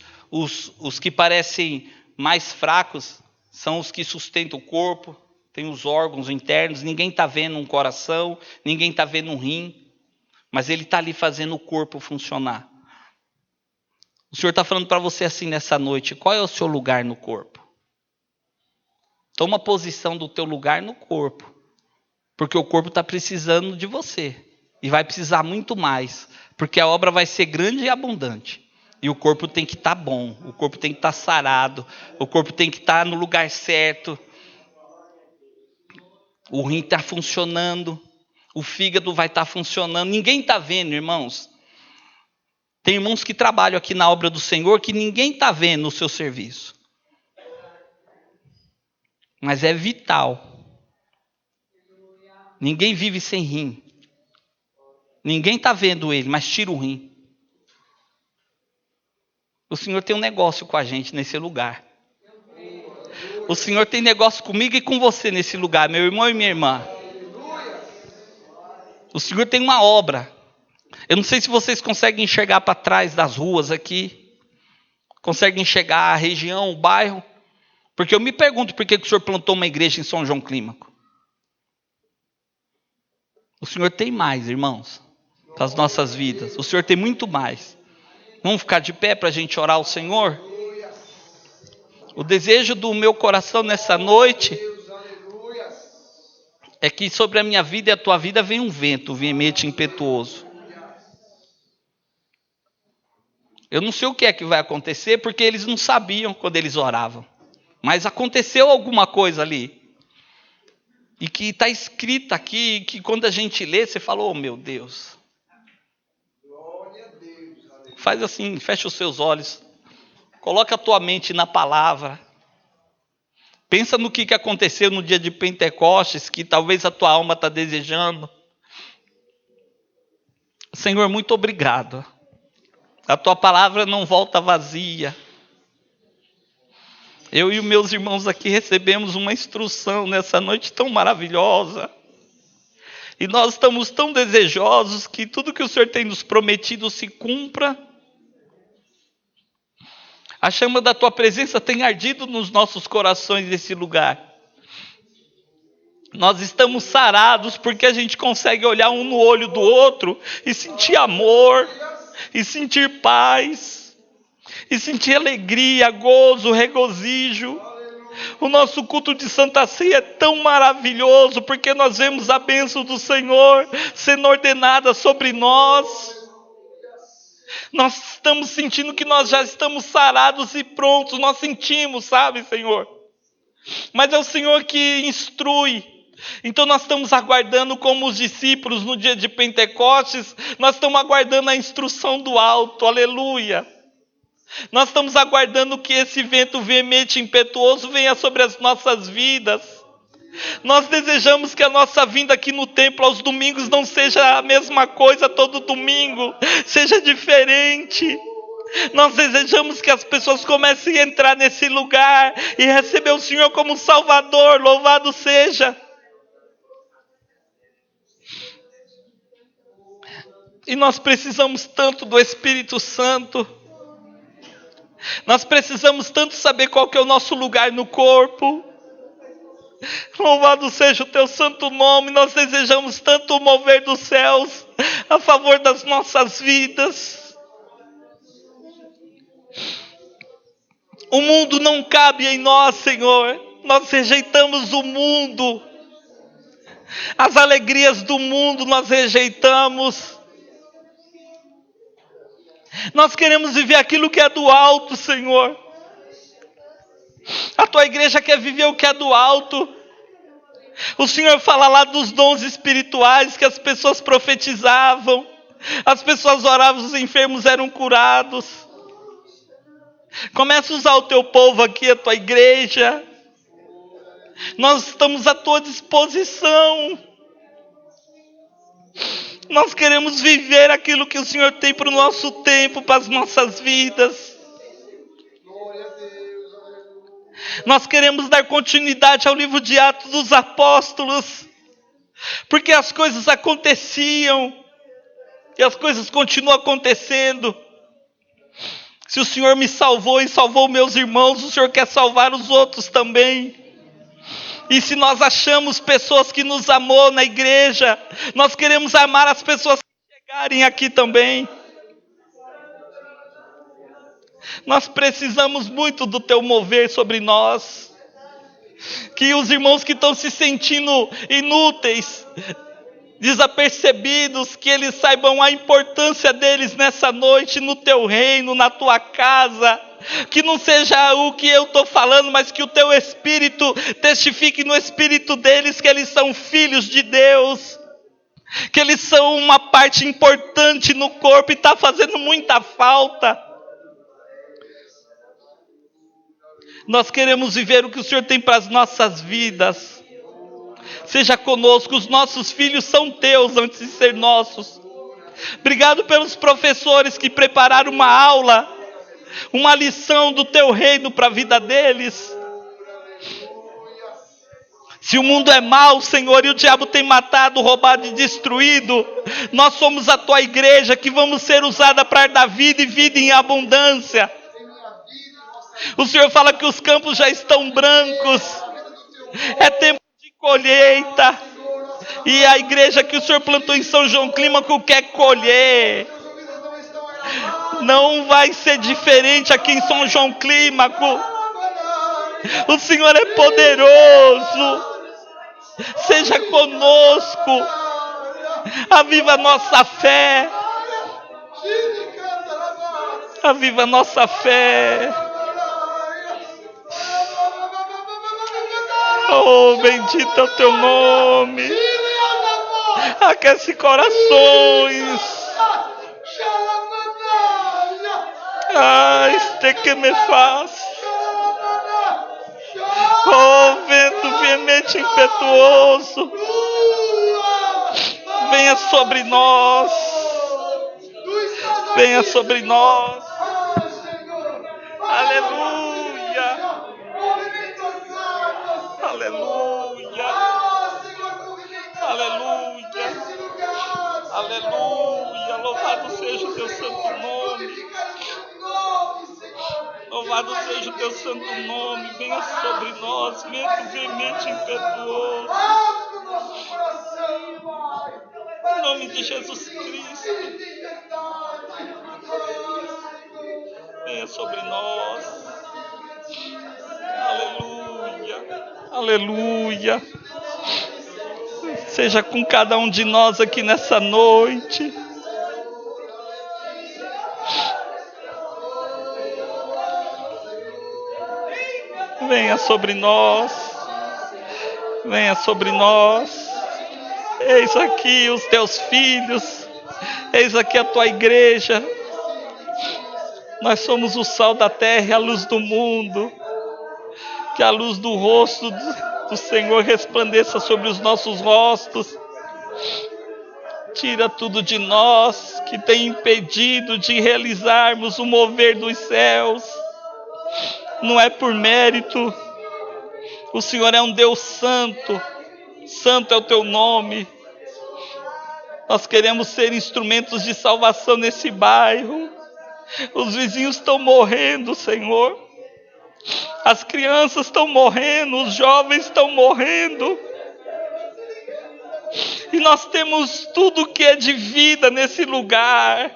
A: que parecem mais fracos são os que sustentam o corpo, tem os órgãos internos, ninguém está vendo um coração, ninguém está vendo um rim, mas ele está ali fazendo o corpo funcionar. O Senhor está falando para você assim nessa noite, qual é o seu lugar no corpo? Toma posição do teu lugar no corpo, porque o corpo está precisando de você, e vai precisar muito mais, porque a obra vai ser grande e abundante. E o corpo tem que estar bom, o corpo tem que estar sarado, o corpo tem que estar no lugar certo. O rim está funcionando, o fígado vai estar funcionando. Ninguém está vendo, irmãos. Tem irmãos que trabalham aqui na obra do Senhor que ninguém está vendo o seu serviço. Mas é vital. Ninguém vive sem rim. Ninguém está vendo ele, mas tira o rim. O Senhor tem um negócio com a gente nesse lugar. O Senhor tem negócio comigo e com você nesse lugar, meu irmão e minha irmã. O Senhor tem uma obra. Eu não sei se vocês conseguem enxergar para trás das ruas aqui. Conseguem enxergar a região, o bairro. Porque eu me pergunto por que o Senhor plantou uma igreja em São João Clímaco. O Senhor tem mais, irmãos, para as nossas vidas. O Senhor tem muito mais. Vamos ficar de pé para a gente orar ao Senhor? O desejo do meu coração nessa noite é que sobre a minha vida e a tua vida vem um vento veemente e impetuoso. Eu não sei o que é que vai acontecer, porque eles não sabiam quando eles oravam. Mas aconteceu alguma coisa ali. E que está escrito aqui, que quando a gente lê, você fala, oh meu Deus. Faz assim, fecha os seus olhos. Coloca a tua mente na palavra. Pensa no que aconteceu no dia de Pentecostes, que talvez a tua alma está desejando. Senhor, muito obrigado. A tua palavra não volta vazia. Eu e os meus irmãos aqui recebemos uma instrução nessa noite tão maravilhosa. E nós estamos tão desejosos que tudo que o Senhor tem nos prometido se cumpra. A chama da tua presença tem ardido nos nossos corações nesse lugar. Nós estamos sarados porque a gente consegue olhar um no olho do outro e sentir amor, e sentir paz, e sentir alegria, gozo, regozijo. O nosso culto de Santa Ceia é tão maravilhoso porque nós vemos a bênção do Senhor sendo ordenada sobre nós. Nós estamos sentindo que nós já estamos sarados e prontos. Nós sentimos, sabe, Senhor? Mas é o Senhor que instrui. Então nós estamos aguardando como os discípulos no dia de Pentecostes. Nós estamos aguardando a instrução do alto. Aleluia. Nós estamos aguardando que esse vento veemente e impetuoso venha sobre as nossas vidas. Nós desejamos que a nossa vinda aqui no templo aos domingos não seja a mesma coisa todo domingo, seja diferente. Nós desejamos que as pessoas comecem a entrar nesse lugar e receber o Senhor como Salvador, louvado seja. E nós precisamos tanto do Espírito Santo. Nós precisamos tanto saber qual que é o nosso lugar no corpo. Louvado seja o teu santo nome. Nós desejamos tanto o mover dos céus a favor das nossas vidas. O mundo não cabe em nós, Senhor. Nós rejeitamos o mundo. As alegrias do mundo nós rejeitamos. Nós queremos viver aquilo que é do alto, Senhor. A tua igreja quer viver o que é do alto. O Senhor fala lá dos dons espirituais, que as pessoas profetizavam, as pessoas oravam, os enfermos eram curados. Começa a usar o teu povo aqui, a tua igreja. Nós estamos à tua disposição. Nós queremos viver aquilo que o Senhor tem para o nosso tempo, para as nossas vidas. Nós queremos dar continuidade ao livro de Atos dos Apóstolos, porque as coisas aconteciam, e as coisas continuam acontecendo. Se o Senhor me salvou e salvou meus irmãos, o Senhor quer salvar os outros também. E se nós achamos pessoas que nos amou na igreja, nós queremos amar as pessoas que chegarem aqui também. Nós precisamos muito do teu mover sobre nós. Que os irmãos que estão se sentindo inúteis, desapercebidos, que eles saibam a importância deles nessa noite, no teu reino, na tua casa. Que não seja o que eu estou falando, mas que o teu Espírito testifique no Espírito deles que eles são filhos de Deus. Que eles são uma parte importante no corpo e está fazendo muita falta. Nós queremos viver o que o Senhor tem para as nossas vidas. Seja conosco, os nossos filhos são teus antes de ser nossos. Obrigado pelos professores que prepararam uma aula, uma lição do teu reino para a vida deles. Se o mundo é mau, Senhor, e o diabo tem matado, roubado e destruído, nós somos a tua igreja que vamos ser usada para dar vida e vida em abundância. O Senhor fala que os campos já estão brancos. É tempo de colheita. E a igreja que o Senhor plantou em São João Clímaco quer colher. Não vai ser diferente aqui em São João Clímaco. O Senhor é poderoso. Seja conosco. Aviva nossa fé. Aviva nossa fé. Oh, bendito é o teu nome. Aquece corações. Este que me faz. Oh, vento veemente impetuoso, venha sobre nós. Venha sobre nós. Aleluia. Aleluia. Aleluia. Aleluia. Louvado seja o teu santo nome. Louvado seja o teu santo nome. Venha sobre nós, vento veemente impetuoso. Em nome de Jesus Cristo. Venha sobre nós. Aleluia. Aleluia. Seja com cada um de nós aqui nessa noite. Venha sobre nós. Venha sobre nós. Eis aqui os teus filhos. Eis aqui a tua igreja. Nós somos o sal da terra e a luz do mundo. Que a luz do rosto do Senhor resplandeça sobre os nossos rostos. Tira tudo de nós que tem impedido de realizarmos o mover dos céus. Não é por mérito. O Senhor é um Deus santo. Santo é o teu nome. Nós queremos ser instrumentos de salvação nesse bairro. Os vizinhos estão morrendo, Senhor. As crianças estão morrendo, os jovens estão morrendo. E nós temos tudo que é de vida nesse lugar.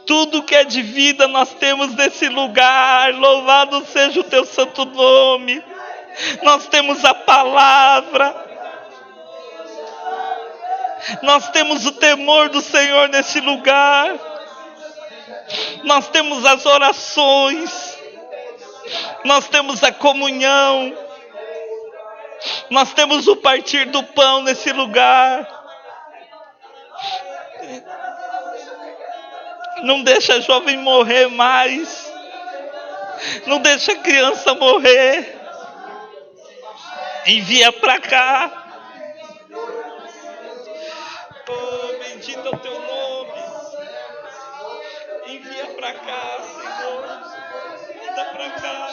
A: Tudo que é de vida nós temos nesse lugar. Louvado seja o teu santo nome. Nós temos a palavra. Nós temos o temor do Senhor nesse lugar. Nós temos as orações. Nós temos a comunhão. Nós temos o partir do pão nesse lugar. Não deixa jovem morrer mais. Não deixa criança morrer. Envia para cá. Oh, bendito é o teu nome. Envia para cá, Senhor. Manda para cá.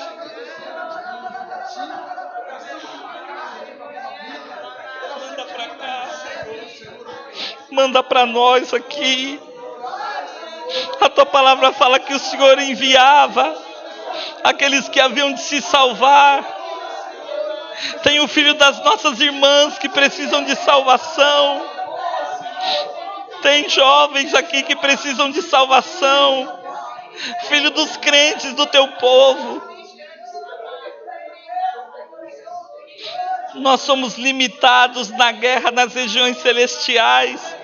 A: Manda para cá, Senhor. Manda para nós aqui. A tua palavra fala que o Senhor enviava aqueles que haviam de se salvar. Tem o filho das nossas irmãs que precisam de salvação. Tem jovens aqui que precisam de salvação. Filho dos crentes do teu povo. Nós somos limitados na guerra nas regiões celestiais.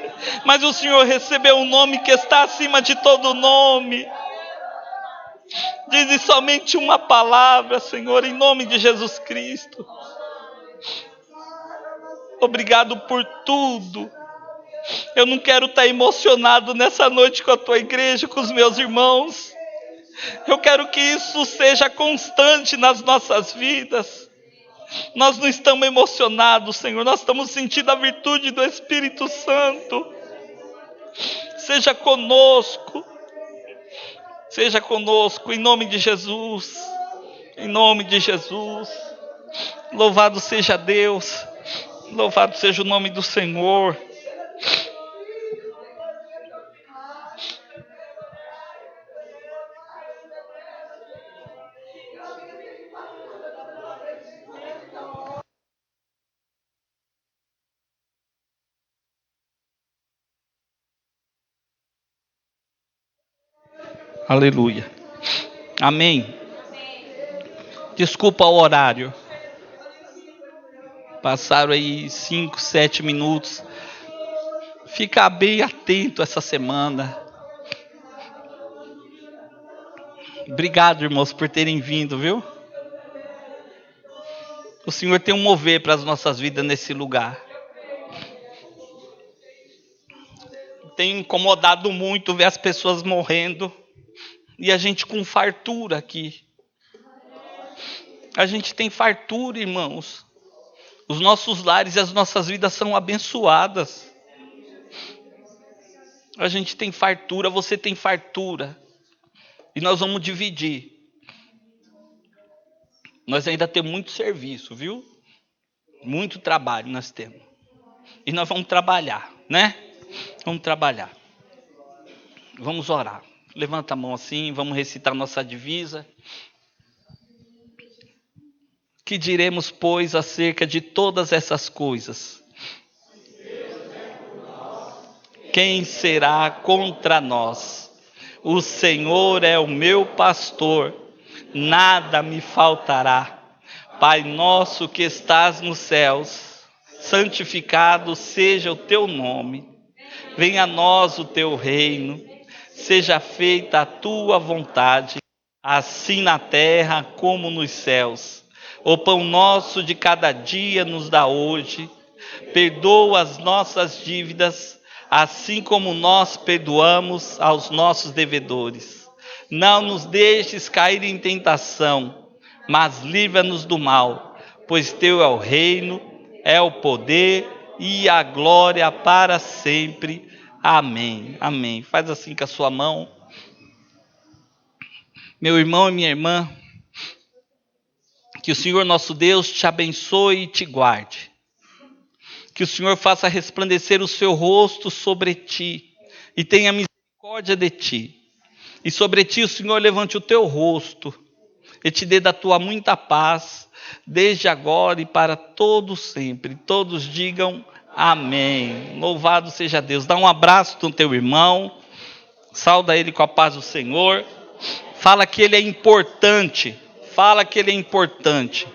A: Mas o Senhor recebeu um nome que está acima de todo nome. Dize somente uma palavra, Senhor, em nome de Jesus Cristo. Obrigado por tudo. Eu não quero estar emocionado nessa noite com a tua igreja, com os meus irmãos. Eu quero que isso seja constante nas nossas vidas. Nós não estamos emocionados, Senhor. Nós estamos sentindo a virtude do Espírito Santo. Seja conosco. Seja conosco, em nome de Jesus. Em nome de Jesus. Louvado seja Deus. Louvado seja o nome do Senhor. Aleluia. Amém. Desculpa o horário. Passaram aí 5, 7 minutos. Fica bem atento essa semana. Obrigado, irmãos, por terem vindo, viu? O Senhor tem um mover para as nossas vidas nesse lugar. Tem incomodado muito ver as pessoas morrendo e a gente com fartura aqui. A gente tem fartura, irmãos. Os nossos lares e as nossas vidas são abençoadas. A gente tem fartura, você tem fartura. E nós vamos dividir. Nós ainda temos muito serviço, viu? Muito trabalho nós temos. E nós vamos trabalhar, né? Vamos trabalhar. Vamos orar. Levanta a mão assim, vamos recitar nossa divisa. Que diremos, pois, acerca de todas essas coisas? Quem será contra nós? O Senhor é o meu pastor, nada me faltará. Pai nosso que estás nos céus, santificado seja o teu nome. Venha a nós o teu reino, seja feita a tua vontade, assim na terra como nos céus. O pão nosso de cada dia nos dá hoje. Perdoa as nossas dívidas, assim como nós perdoamos aos nossos devedores. Não nos deixes cair em tentação, mas livra-nos do mal, pois teu é o reino, é o poder e a glória para sempre. Amém. Amém. Faz assim com a sua mão. Meu irmão e minha irmã, que o Senhor nosso Deus te abençoe e te guarde. Que o Senhor faça resplandecer o seu rosto sobre ti e tenha misericórdia de ti. E sobre ti o Senhor levante o teu rosto e te dê da tua muita paz, desde agora e para todo sempre. Todos digam amém. Louvado seja Deus. Dá um abraço no teu irmão, sauda ele com a paz do Senhor. Fala que ele é importante. Fala que ele é importante.